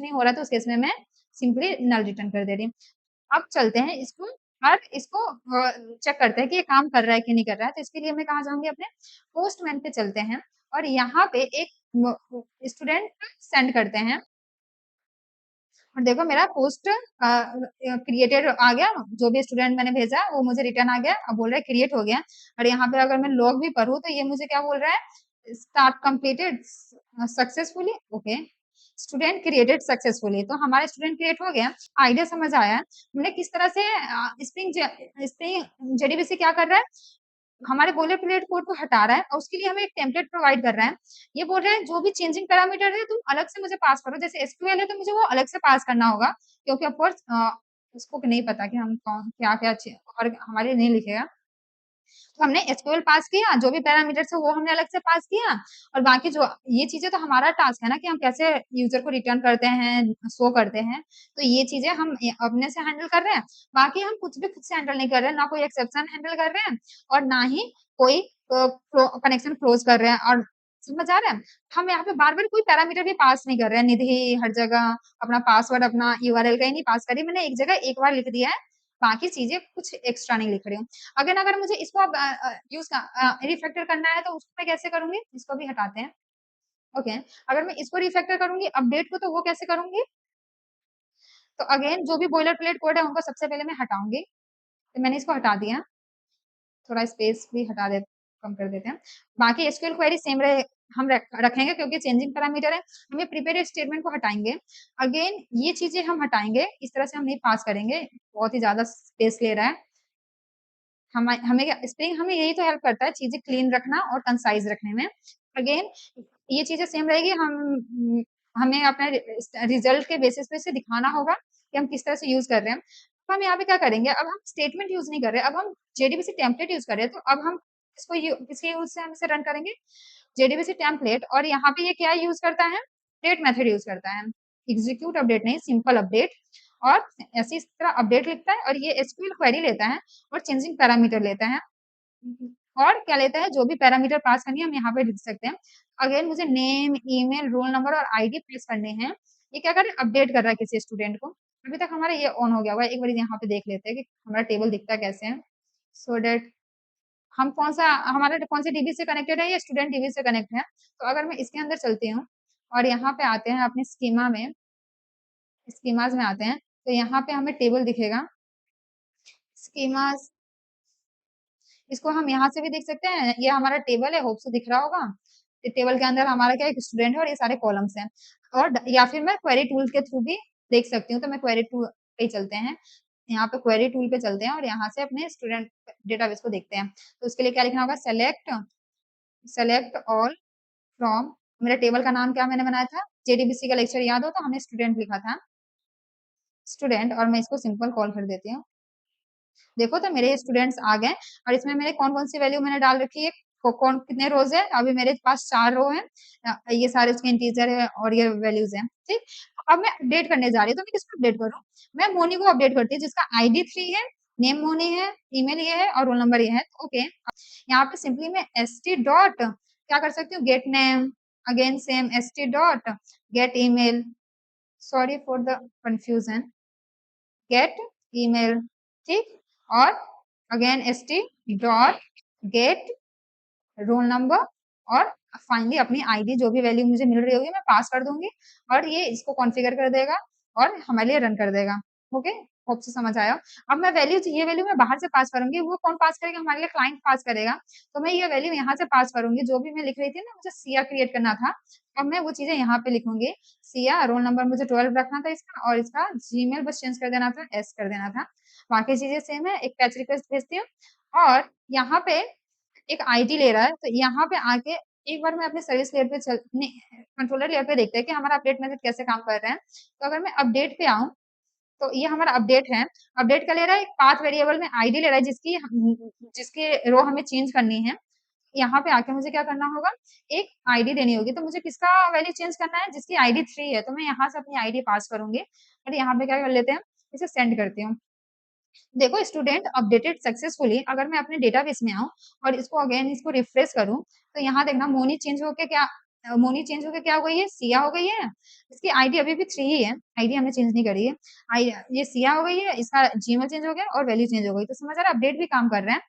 नहीं हो रहा, तो उस केस में मैं सिंपली नल रिटर्न कर दे रही हूँ। अब चलते हैं इसको, और इसको चेक करते हैं कि ये काम कर रहा है कि नहीं कर रहा है। तो इसके लिए मैं कहाँ जाऊंगी, अपने पोस्टमैन पे चलते हैं, और यहाँ पे एक स्टूडेंट सेंड करते हैं, और देखो मेरा पोस्ट क्रिएटेड आ गया, जो भी स्टूडेंट मैंने भेजा वो मुझे रिटर्न आ गया। अब बोल रहा है क्रिएट हो गया। और यहाँ पे अगर मैं लॉग भी पढूं तो ये मुझे क्या बोल रहा है, start completed successfully. Okay, student created successfully, तो हमारा स्टूडेंट क्रिएट हो गया। आइडिया समझ आया है हमने किस तरह से स्प्रिंग जेडीबीसी क्या कर रहा है, हमारे बोले प्लेट कोड को हटा रहा है, और उसके लिए हमें एक टेम्पलेट प्रोवाइड कर रहा है। ये बोल रहा है जो भी चेंजिंग पैरामीटर है तुम अलग से मुझे पास करो, जैसे एसक्यूएल है तो मुझे वो अलग से पास करना होगा, क्योंकि ऑफकोर्स उसको नहीं पता कि हम कौन क्या क्या और हमारे नहीं लिखेगा। तो हमने एसक्यूएल पास किया, जो भी पैरामीटर है वो हमने अलग से पास किया, और बाकी जो ये चीजें तो हमारा टास्क है ना, कि हम कैसे यूजर को रिटर्न करते हैं, शो करते हैं। तो ये चीजें हम अपने से हैंडल कर रहे हैं। बाकी हम कुछ भी खुद से हैंडल नहीं कर रहे हैं, ना कोई एक्सेप्शन हैंडल कर रहे हैं, और ना ही कोई कनेक्शन क्लोज कर रहे हैं। और समझ आ रहा है, हम यहाँ पे बार बार कोई पैरामीटर भी पास नहीं कर रहे हैं। निधि हर जगह अपना पासवर्ड, अपना यूआरएल कहीं नहीं पास करी मैंने, एक जगह एक बार लिख दिया है, बाकी चीजें कुछ एक्स्ट्रा नहीं लिख रही हूँ। अगर मुझे इसको अब यूज रिफैक्टर करना है, तो उसको मैं कैसे करूंगी, इसको भी हटाते हैं। ओके, अगर मैं इसको रिफैक्टर करूंगी अपडेट को, तो वो कैसे करूंगी, तो अगेन जो भी बॉयलर प्लेट कोड है उनको सबसे पहले मैं हटाऊंगी। तो मैंने इसको हटा दिया, थोड़ा स्पेस भी हटा दे, कम कर देते हैं। बाकी एसक्यूएल क्वेरी सेम रहे, हम रखेंगे, क्योंकि चेंजिंग पैरामीटर है। हम ये प्रिपेयर स्टेटमेंट को हटाएंगे। अगेन ये चीजें हम हटाएंगे, इस तरह से हम नहीं पास करेंगे, बहुत ही ज्यादा स्पेस ले रहा है। हमें स्प्रिंग हमें यही तो हेल्प करता है, चीजें क्लीन रखना और कंसाइज रखने में। अगेन ये चीजें सेम रहेगी, हम हमें अपने रिजल्ट के बेसिस पे से दिखाना होगा कि हम किस तरह से यूज कर रहे हैं। तो हम यहाँ पे क्या करेंगे, अब हम स्टेटमेंट यूज नहीं कर रहे, अब हम जेडीबीसी टेम्पलेट यूज कर रहे हैं। तो अब हम इसको किसके यूज से हम इसे रन करेंगे, जेडीबीसी टेम्पलेट। और यहाँ पे ये क्या यूज करता है, अपडेट मेथड यूज करता है, एग्जीक्यूट अपडेट नहीं, सिंपल अपडेट। और ऐसी इस तरह अपडेट लिखता है, और ये एसक्यूएल क्वेरी लेता है और चेंजिंग पैरामीटर लेता है, और क्या लेता है, जो भी पैरामीटर पास करनी है हम यहाँ पे लिख सकते हैं। अगेन मुझे नेम, ईमेल, रोल नंबर और आईडी पास करने हैं। ये क्या कर रहा है, अपडेट कर रहा है किसी स्टूडेंट को। अभी तक हमारा ये ऑन हो गया हुआ है, एक बार यहाँ पे देख लेते हैं कि हमारा टेबल दिखता कैसे है, सो डेट हम हमारा कौन से डीबी से कनेक्टेड है, ये स्टूडेंट डीबी से कनेक्ट है। तो अगर मैं इसके अंदर चलती हूँ, और यहाँ पे आते हैं अपने स्कीमा में, स्कीमाज में आते हैं, तो यहाँ पे हमें टेबल दिखेगा, स्कीमाज। इसको हम यहाँ से भी देख सकते हैं, ये हमारा टेबल है, होप से दिख रहा होगा। टेबल के अंदर हमारा क्या एक स्टूडेंट है, और ये सारे कॉलम्स हैं। और या फिर मैं क्वेरी टूल के थ्रू भी देख सकती हूँ, तो मैं क्वेरी टूल पे चलते हैं, यहाँ पे क्वेरी टूल पे चलते हैं, और यहाँ से अपने स्टूडेंट डेटाबेस को देखते हैं। तो उसके लिए क्या लिखना होगा, सेलेक्ट सेलेक्ट ऑल फ्रॉम, मेरा टेबल का नाम क्या मैंने बनाया था, जेडीबीसी का लेक्चर याद हो तो हमने स्टूडेंट लिखा था, स्टूडेंट। और मैं इसको सिंपल कॉल कर देती हूँ। देखो तो मेरे स्टूडेंट्स आ गए, और इसमें मेरे कौन कौन सी वैल्यू मैंने डाल रखी है, कौन कितने रोज है, अभी मेरे पास 4 रो है, ये सारे उसके इंटीजर है और ये वैल्यूज है। ठीक, अब मैं अपडेट करने जा रही हूँ, तो मैं किसको अपडेट करूँ, मैं मोनी को अपडेट करती हूँ, जिसका आईडी 3 है, नेम मोनी है, ईमेल ये है, और रोल नंबर ये है। ओके, यहाँ पे सिंपली मैं एस टी डॉट क्या कर सकती हूँ, gate name, again same S T dot gate email, sorry for the confusion, gate email, ठीक, और again st dot gate roll number, और फाइनली अपनी आईडी जो भी वैल्यू मुझे मिल रही होगी मैं पास कर दूंगी और ये इसको कॉन्फ़िगर कर देगा और हमारे लिए रन कर देगा। ओके, होप से समझ आया। अब मैं वैल्यू ये वैल्यू मैं बाहर से पास करूंगी, वो कौन पास करेगा? हमारे लिए क्लाइंट पास करेगा। तो मैं ये वैल्यू यहाँ से पास करूंगी, जो भी मैं लिख रही थी ना, मुझे सिया क्रिएट करना था, अब मैं वो चीजें यहाँ पे लिखूंगी। सिया रोल नंबर मुझे 12 रखना था इसका, और इसका जीमेल बस चेंज कर देना था, एस कर देना था। बाकी चीजें सेम है। एक पैच रिक्वेस्ट भेजती हूँ और यहाँ पे एक आईडी ले रहा है, तो यहाँ पे आके एक बार मैं अपने सर्विस लेयर पे कंट्रोलर लेयर पे देखते हैं कि हमारा अपडेट मेथड कैसे काम कर रहा है। तो अगर मैं अपडेट पे आऊँ, तो ये हमारा अपडेट है। अपडेट का ले रहा है, एक पाथ वेरिएबल में आईडी ले रहा है जिसकी जिसके रो हमें चेंज करनी है। यहाँ पे आके मुझे क्या करना होगा, एक आईडी देनी होगी। तो मुझे किसका वैल्यू चेंज करना है? जिसकी आईडी 3 है। तो मैं यहाँ से अपनी आईडी पास करूंगी और यहाँ पे क्या कर लेते हैं, इसे सेंड करती हूँ। देखो स्टूडेंट अपडेटेड सक्सेसफुली। अगर मैं अपने डेटाबेस में आऊँ और इसको अगेन इसको रिफ्रेश करूँ, तो यहाँ देखना मोनी चेंज होके क्या मोनी चेंज होके क्या हो गई है? सिया हो गई है। इसकी आईडी अभी भी 3 ही है, आईडी हमने चेंज नहीं करी है। आई ये सिया हो गई है, इसका जीमेल चेंज हो गया और वैल्यू चेंज हो गई। तो समझ आ रहा है, अपडेट भी काम कर रहे हैं।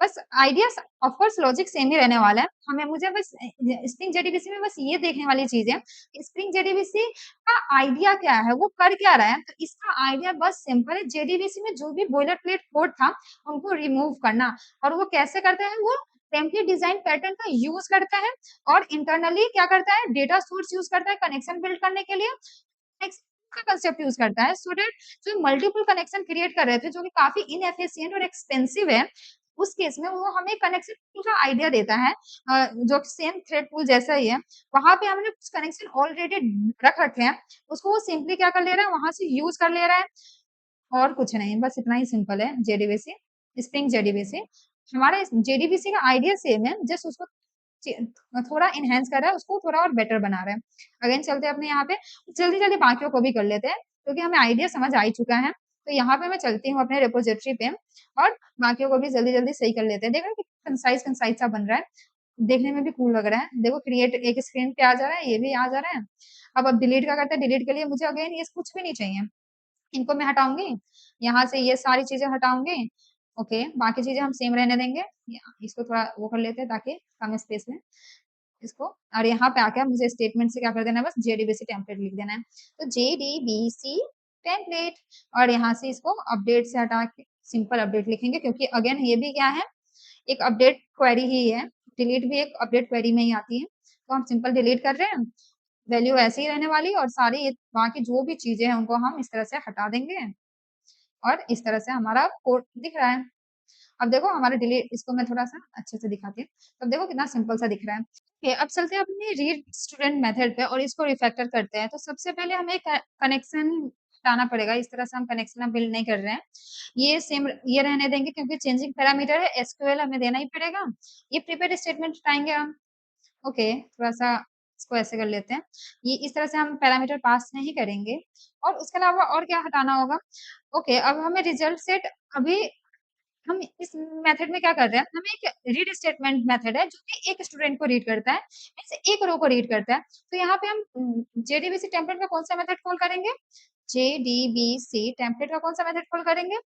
बस idea of course logic same ही रहने वाला है। हमें मुझे बस स्प्रिंग जेडीबीसी में बस ये देखने वाली चीज है, स्प्रिंग जेडीबीसी का आइडिया क्या है, वो कर क्या रहा है। तो इसका आइडिया बस सिंपल है, जेडीबीसी में जो भी बॉयलर प्लेट कोड था उनको रिमूव करना। और वो कैसे करता है? वो टेम्पलेट डिजाइन पैटर्न का यूज करता है और इंटरनली क्या करता है? डेटा सोर्स यूज करता है कनेक्शन बिल्ड करने के लिए। का कंसेप्ट यूज करता है सो दैट जो मल्टीपल कनेक्शन क्रिएट कर रहे थे, जो कि काफी इनएफिशिएंट और एक्सपेंसिव है, उस केस में वो हमें कनेक्शन टूल का आइडिया देता है, जो सेम थ्रेड टूल जैसा ही है। वहां पे हमने कुछ कनेक्शन ऑलरेडी रख रखे हैं, उसको वो सिंपली क्या कर ले रहा है, वहां से यूज कर ले रहा है। और कुछ नहीं, बस इतना ही सिंपल है जेडीबीसी, स्प्रिंग जेडीबीसी। हमारा जेडीबीसी का आइडिया सेम है, जस्ट उसको थोड़ा इनहेंस कर रहा है, उसको थोड़ा और बेटर बना रहा है। अगेन चलते हैं अपने यहाँ पे, जल्दी जल्दी बाकियों को भी कर लेते हैं क्योंकि हमें आइडिया समझ आ ही चुका है। तो यहाँ पे मैं चलती हूँ अपने रिपोजिटरी पे और बाकियों को भी जल्दी जल्दी सही कर लेते हैं। देखो कि कंसाइज कंसाइज सा बन रहा है, देखने में भी कूल लग रहा है। देखो क्रिएट एक स्क्रीन पे आ जा रहा है, ये भी आ जा रहा है। अब डिलीट का करते हैं, डिलीट के लिए मुझे अगेन ये कुछ भी नहीं चाहिए, इनको मैं हटाऊंगी, यहाँ से ये सारी चीजें हटाऊंगी। ओके, बाकी चीजें हम सेम रहने देंगे। इसको थोड़ा वो कर लेते हैं ताकि कम स्पेस में इसको। और यहाँ पे आके मुझे स्टेटमेंट से क्या कर देना है, बस जेडीबीसी टेम्पलेट लिख देना है। तो जेडीबीसी टेम्पलेट, और यहाँ से इसको अपडेट से हटा के सिंपल अपडेट लिखेंगे, क्योंकि अगेन ये भी क्या है, एक अपडेट क्वेरी ही है। डिलीट भी एक अपडेट क्वेरी में ही आती है। तो हम सिंपल डिलीट कर रहे हैं, वैल्यू ऐसे ही रहने वाली, और सारी बाकी जो भी चीजें हैं उनको हम इस तरह से हटा देंगे और इस तरह से हमारा कोड दिख रहा है। अब देखो हमारे डिलीट, इसको मैं थोड़ा सा अच्छे से दिखाती हूँ। तो देखो कितना सिंपल सा दिख रहा है। okay, अब चलते हैं अपने रीड स्टूडेंट मेथड पे और इसको रिफैक्टर करते हैं। तो सबसे पहले हमें कनेक्शन हटाना पड़ेगा, इस तरह से हम कनेक्शन बिल्ड नहीं कर रहे हैं। ये सेम ये रहने देंगे क्योंकि चेंजिंग पैरामीटर है, एसक्यूएल हमें देना ही पड़ेगा। ये प्रीपेड स्टेटमेंट हटाएंगे हम। ओके, थोड़ा सा इसको ऐसे कर लेते हैं। ये इस तरह से हम पैरामीटर पास नहीं करेंगे। और उसके अलावा और क्या हटाना होगा? ओके, अब हमें रिजल्ट सेट, अभी हम इस मेथड में क्या कर रहे हैं, हमें एक रीड स्टेटमेंट मेथड है जो कि एक स्टूडेंट को रीड करता है, मींस एक रो को रीड करता है। तो यहाँ पे हम जेडीबीसी टेम्पलेट का कौन सा मेथड कॉल करेंगे? जेडीबीसी टेम्पलेट का कौन सा मेथड कॉल करेंगे?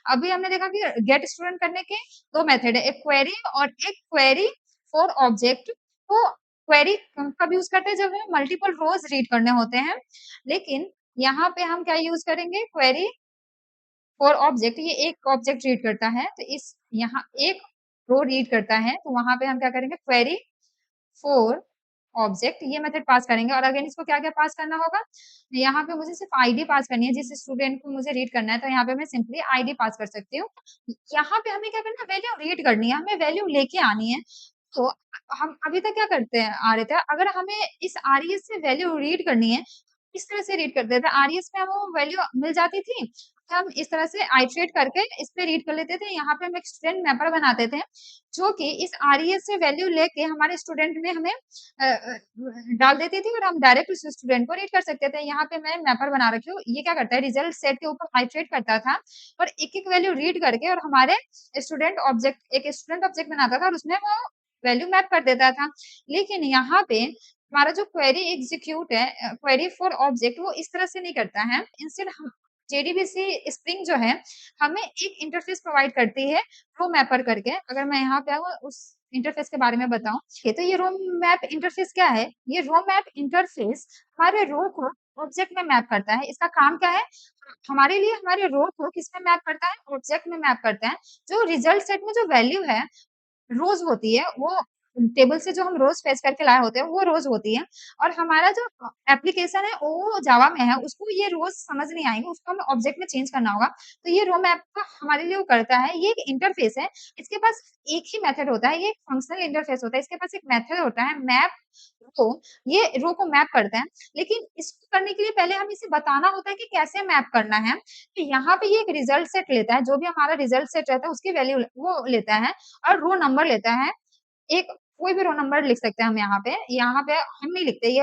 अभी हमने देखा कि गेट स्टूडेंट करने के दो मेथड है, एक क्वेरी और एक क्वेरी फॉर ऑब्जेक्ट। तो क्वेरी कब यूज करते हैं? जब हमें मल्टीपल रोज रीड करने होते हैं। लेकिन यहाँ पे हम क्या यूज करेंगे? क्वेरी फॉर ऑब्जेक्ट, ये एक ऑब्जेक्ट रीड करता है, तो इस यहाँ एक रो रीड करता है, तो वहां पे हम क्या करेंगे? क्वेरी फॉर ऑब्जेक्ट, ये मेथड पास करेंगे। और अगेन इसको क्या क्या पास करना होगा? यहाँ पे मुझे सिर्फ आईडी पास करनी है, जिस स्टूडेंट को मुझे रीड करना है, तो यहाँ पे मैं सिंपली आईडी पास कर सकती हूँ। यहाँ पे हमें क्या करना है? वैल्यू रीड करनी है, हमें वैल्यू लेके आनी है। तो हम अभी तक क्या करते हैं आ रहे थे, अगर हमें इस आरईएस से वैल्यू रीड करनी है, इस तरह से रीड करते थे। आरईएस में हमें वो वैल्यू मिल जाती थी, हम इस तरह से आइट्रेट करके इस पे रीड कर लेते थे। यहाँ पे हम एक स्टूडेंट मैपर बनाते थे, जो कि इस आरईएस से वैल्यू लेके हमारे स्टूडेंट में हमें डाल देती थी और हम डायरेक्ट उस स्टूडेंट को रीड कर सकते थे। यहाँ पे मैं मैपर बना रखी हूँ, ये क्या करता है, रिजल्ट सेट के ऊपर आइट्रेट करता था और एक एक वैल्यू रीड करके और हमारे स्टूडेंट ऑब्जेक्ट, एक स्टूडेंट ऑब्जेक्ट बनाता था और उसमें वो वैल्यू मैप कर देता था। लेकिन यहाँ पे हमारा जो क्वेरी एग्जीक्यूट है, क्वेरी फॉर ऑब्जेक्ट, वो इस तरह से नहीं करता है। इंस्टेड जेडीबीसी स्प्रिंग जो है हमें एक इंटरफेस प्रोवाइड करती है रो मैपर करके। अगर मैं यहाँ पे उस इंटरफेस के बारे में बताऊं, तो ये रो मैप इंटरफेस क्या है? ये रो मैप इंटरफेस हमारे रो को ऑब्जेक्ट में मैप करता है। इसका काम क्या है? हमारे लिए हमारे रो को किस में मैप करता है? ऑब्जेक्ट में मैप करता है। जो रिजल्ट सेट में जो वैल्यू है रोज होती है, वो टेबल से जो हम रोज फेच करके लाए होते हैं वो रोज होती है, और हमारा जो एप्लीकेशन है वो जावा में है, उसको ये रोज समझ नहीं आएंगे, उसको हमें ऑब्जेक्ट में चेंज करना होगा। तो ये रो मैप का हमारे लिए वो करता है। ये एक इंटरफेस है, इसके पास एक ही मेथड होता है, ये एक फंक्शनल इंटरफेस होता है, इसके पास एक मेथड होता है मैप रो। ये रो को मैप करता है, लेकिन इसको करने के लिए पहले हमें इसे बताना होता है कि कैसे मैप करना है। तो यहाँ पे ये एक रिजल्ट सेट लेता है, जो भी हमारा रिजल्ट सेट रहता है उसकी वैल्यू वो लेता है, और रो नंबर लेता है। एक कोई भी रो नंबर लिख सकते हैं हम यहाँ पे हम नहीं लिखते, ये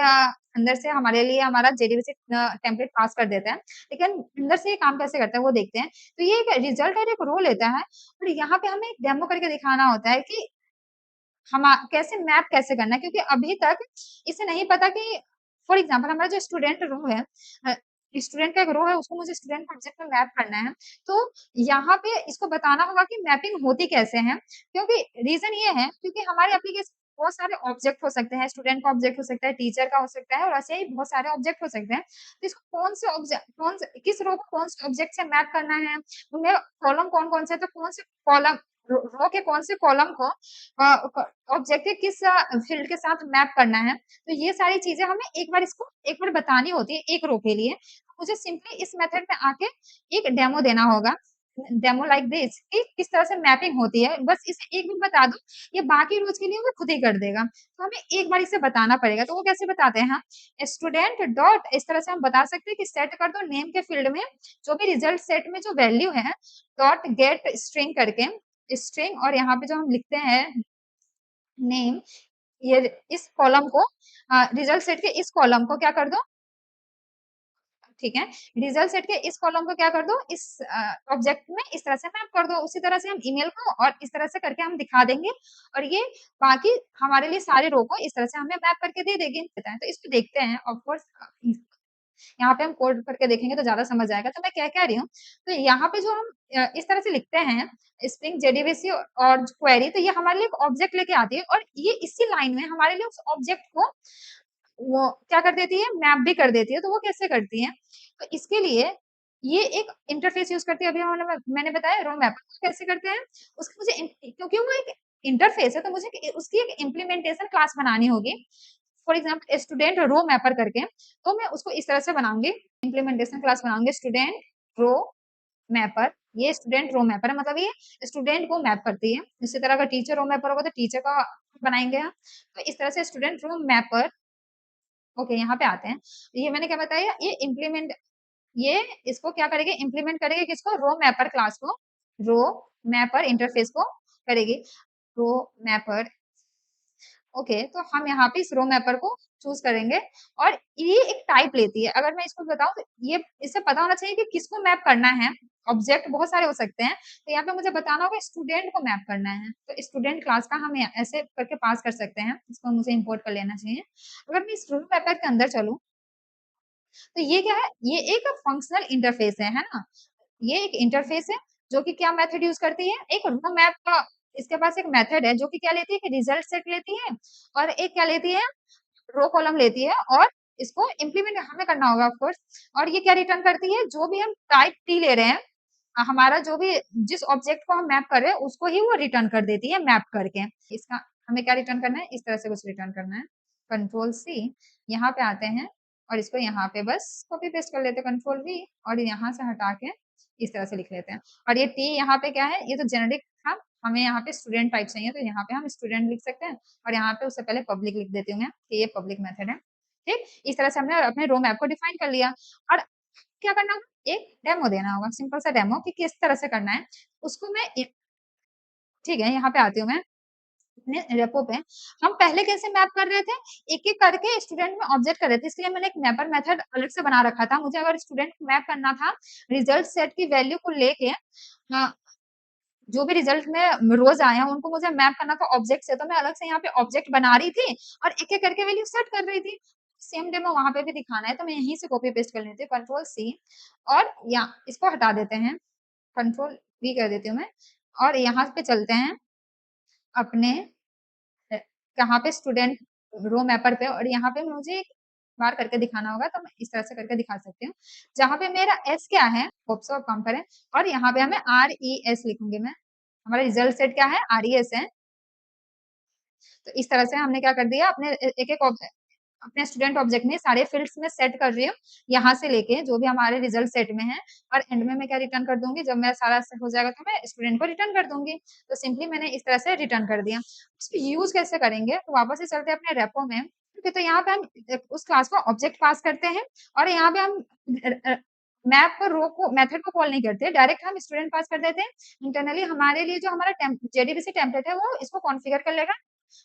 अंदर से हमारे लिए हमारा जेडीबीसी टेम्पलेट पास कर देता है, लेकिन अंदर से ये काम कैसे करता है वो देखते हैं। तो ये एक रिजल्ट और एक रो लेता है, और यहाँ पे हमें एक डेमो करके दिखाना होता है कि हम कैसे मैप कैसे करना है, क्योंकि अभी तक इसे नहीं पता कि फॉर एग्जाम्पल हमारा जो स्टूडेंट रो है, स्टूडेंट का एक रो है, उसको मुझे स्टूडेंट ऑब्जेक्ट में मैप करना है। तो यहाँ पे इसको बताना होगा कि मैपिंग होती कैसे है, क्योंकि रीजन ये है क्योंकि हमारे एप्लीकेशन बहुत सारे ऑब्जेक्ट हो सकते हैं, स्टूडेंट का ऑब्जेक्ट हो सकता है, टीचर का हो सकता है, और ऐसे ही बहुत सारे ऑब्जेक्ट हो सकते हैं। तो इसको कौन से ऑब्जेक्ट किस रो को कौन से ऑब्जेक्ट से मैप करना है, उनमें कॉलम कौन कौन से, तो कौन से कॉलम रो के कौन से कॉलम को ऑब्जेक्ट के किस फील्ड के साथ मैप करना है। तो ये सारी चीजें हमें एक बार बतानी होती है एक रो के लिए। मुझे सिंपली इस मेथड में आके एक डेमो देना होगा, डेमो लाइक दिस, कि किस तरह से मैपिंग होती है। बस इसे एक बार बता दो, ये बाकी रोज के लिए वो खुद ही कर देगा। तो हमें एक बार इसे बताना पड़ेगा। तो वो कैसे बताते हैं हम, स्टूडेंट डॉट, इस तरह से हम बता सकते हैं कि सेट कर दो नेम के फील्ड में जो भी रिजल्ट सेट में जो वैल्यू है, डॉट गेट स्ट्रिंग करके स्ट्रिंग, और यहाँ पे जो हम लिखते हैं नेम, ये इस कॉलम को रिजल्ट सेट के इस कॉलम को क्या कर दो, ठीक है, रिजल्ट सेट के इस कॉलम को क्या कर दो, इस ऑब्जेक्ट में इस तरह से मैप कर दो। उसी तरह से हम ईमेल को और इस तरह से करके हम दिखा देंगे, और ये बाकी हमारे लिए सारे रो को इस तरह से हमें मैप करके दे देंगे। तो इसको देखते हैं। ऑफ कोर्स यहाँ पे हम कोड करके देखेंगे तो ज्यादा समझ आएगा। तो मैं क्या कह रही हूँ, तो यहाँ पे जो हम इस तरह से लिखते हैं स्प्रिंग जेडीबीसी और क्वेरी, तो ये हमारे लिए एक ऑब्जेक्ट लेके आती है, और ये इसी लाइन में हमारे लिए उस ऑब्जेक्ट को वो क्या कर देती है, मैप भी कर देती है। तो वो कैसे करती है, तो इसके लिए ये एक इंटरफेस यूज करती है। अभी मैंने बताया रो मैप कैसे करते हैं, उसकी मुझे क्योंकि वो एक इंटरफेस है, तो मुझे उसकी एक इम्प्लीमेंटेशन क्लास बनानी होगी। For example student row mapper करके, तो मैं उसको इस तरह से बनाऊंगी, इम्प्लीमेंटेशन क्लास बनाऊंगी स्टूडेंट रो मैपर। ये स्टूडेंट रो मैपर है, मतलब ये स्टूडेंट को मैप करती है। इसी तरह अगर टीचर रो मैपर होगा तो टीचर का बनाएंगे हम। तो इस तरह से स्टूडेंट रो मैपर। ओके, यहाँ पे आते हैं। ये मैंने क्या बताया, ये इम्प्लीमेंट, ये इसको क्या करेगी, इम्प्लीमेंट करेगी किसको, रो मैपर क्लास को, रो मैपर इंटरफेस को करेगी, रो मैपर। ओके, तो हम यहाँ पे इस रो मैपर को चूज करेंगे, और ये एक टाइप लेती है। अगर मैं इसको बताऊं तो ये इससे पता होना चाहिए कि किसको मैप करना है। ऑब्जेक्ट बहुत सारे हो सकते हैं, तो यहाँ पे मुझे बताना होगा स्टूडेंट को मैप करना है। तो स्टूडेंट क्लास का हम ऐसे करके पास कर सकते हैं, इसको मुझे इंपोर्ट कर लेना चाहिए। अगर मैं इस रो मैपर के अंदर चलूँ, तो ये क्या है, ये एक फंक्शनल इंटरफेस है ना। ये एक इंटरफेस है जो कि क्या मेथड यूज करती है, एक रो मैप का, इसके पास एक मेथड है जो कि क्या लेती है कि रिजल्ट सेट लेती है, और एक क्या लेती है, रो कॉलम लेती है, और इसको इम्प्लीमेंट हमें करना होगा ऑफ कोर्स। और ये क्या रिटर्न करती है, जो भी हम टाइप टी ले रहे हैं, हमारा जो भी जिस ऑब्जेक्ट को हम मैप कर रहे हैं उसको ही वो रिटर्न कर देती है मैप करके। इसका हमें क्या रिटर्न करना है, इस तरह से कुछ रिटर्न करना है। कंट्रोल सी, यहाँ पे आते हैं और इसको यहाँ पे बस कॉपी पेस्ट कर लेते हैं, कंट्रोल वी, और यहाँ से हटा के इस तरह से लिख लेते हैं। और ये टी यहाँ पे क्या है, ये तो जेनेरिक था, हमें यहाँ पे स्टूडेंट टाइप चाहिए, तो यहाँ पे हम स्टूडेंट लिख सकते हैं, और यहाँ पे उससे पहले पब्लिक लिख देती हूँ मैं कि ये पब्लिक मेथड है। ठीक, इस तरह से हमने अपने रो मैप को डिफाइन कर लिया। और क्या करना होगा, एक डेमो देना होगा, सिंपल सा डेमो कि किस तरह से करना है उसको मैं। ठीक है, यहाँ पे आती हूँ मैं अपने रेपो पे। हम पहले कैसे मैप कर रहे थे, एक एक करके स्टूडेंट में ऑब्जेक्ट कर रहे थे, इसलिए मैंने एक मैपर मेथड अलग से बना रखा था। मुझे अगर स्टूडेंट को मैप करना था रिजल्ट सेट की वैल्यू को लेके, जो भी रिजल्ट में रोज आए हैं उनको मुझे मैप करना था ऑब्जेक्ट से, तो मैं अलग से यहाँ पे ऑब्जेक्ट बना रही थी और एक एक करके वैल्यू सेट कर रही थी। सेम डेमो वहां पे भी दिखाना है, तो मैं यहीं से कॉपी पेस्ट कर लेती हूँ, कंट्रोल सी, और यहाँ इसको हटा देते हैं, कंट्रोल वी कर देती हूँ मैं, और यहाँ पे चलते हैं अपने कहाँ पे स्टूडेंट रो मैपर पे, और यहाँ पे मुझे एक बार करके दिखाना होगा, तो मैं इस तरह से करके दिखा सकती हूँ। जहाँ पे मेरा एस क्या है, होप्स ऑफ कम करें, और यहाँ पे हमें आर ई एस लिखूंगी मैं, हमारा रिजल्ट सेट क्या है, आर ई एस है। तो इस तरह से हमने क्या कर दिया, अपने एक एक अपने स्टूडेंट ऑब्जेक्ट में सारे फील्ड्स में सेट कर रही हूँ, यहाँ से लेके जो भी हमारे रिजल्ट सेट में है, और एंड में मैं क्या रिटर्न कर दूंगी, जब मेरा सारा हो जाएगा तो मैं स्टूडेंट को रिटर्न कर दूंगी। तो सिंपली मैंने इस तरह से रिटर्न कर दिया। उसको यूज कैसे करेंगे, तो वापस से चलते हैं अपने रेपो में, क्योंकि तो यहाँ पे हम उस क्लास को ऑब्जेक्ट पास करते हैं, और यहाँ पे हम मैप रो को मेथड को कॉल नहीं करते, डायरेक्ट हम स्टूडेंट पास कर देते हैं। इंटरनली हमारे लिए जो हमारा जेडीबीसी टेम्पलेट है वो इसको कॉन्फ़िगर कर लेगा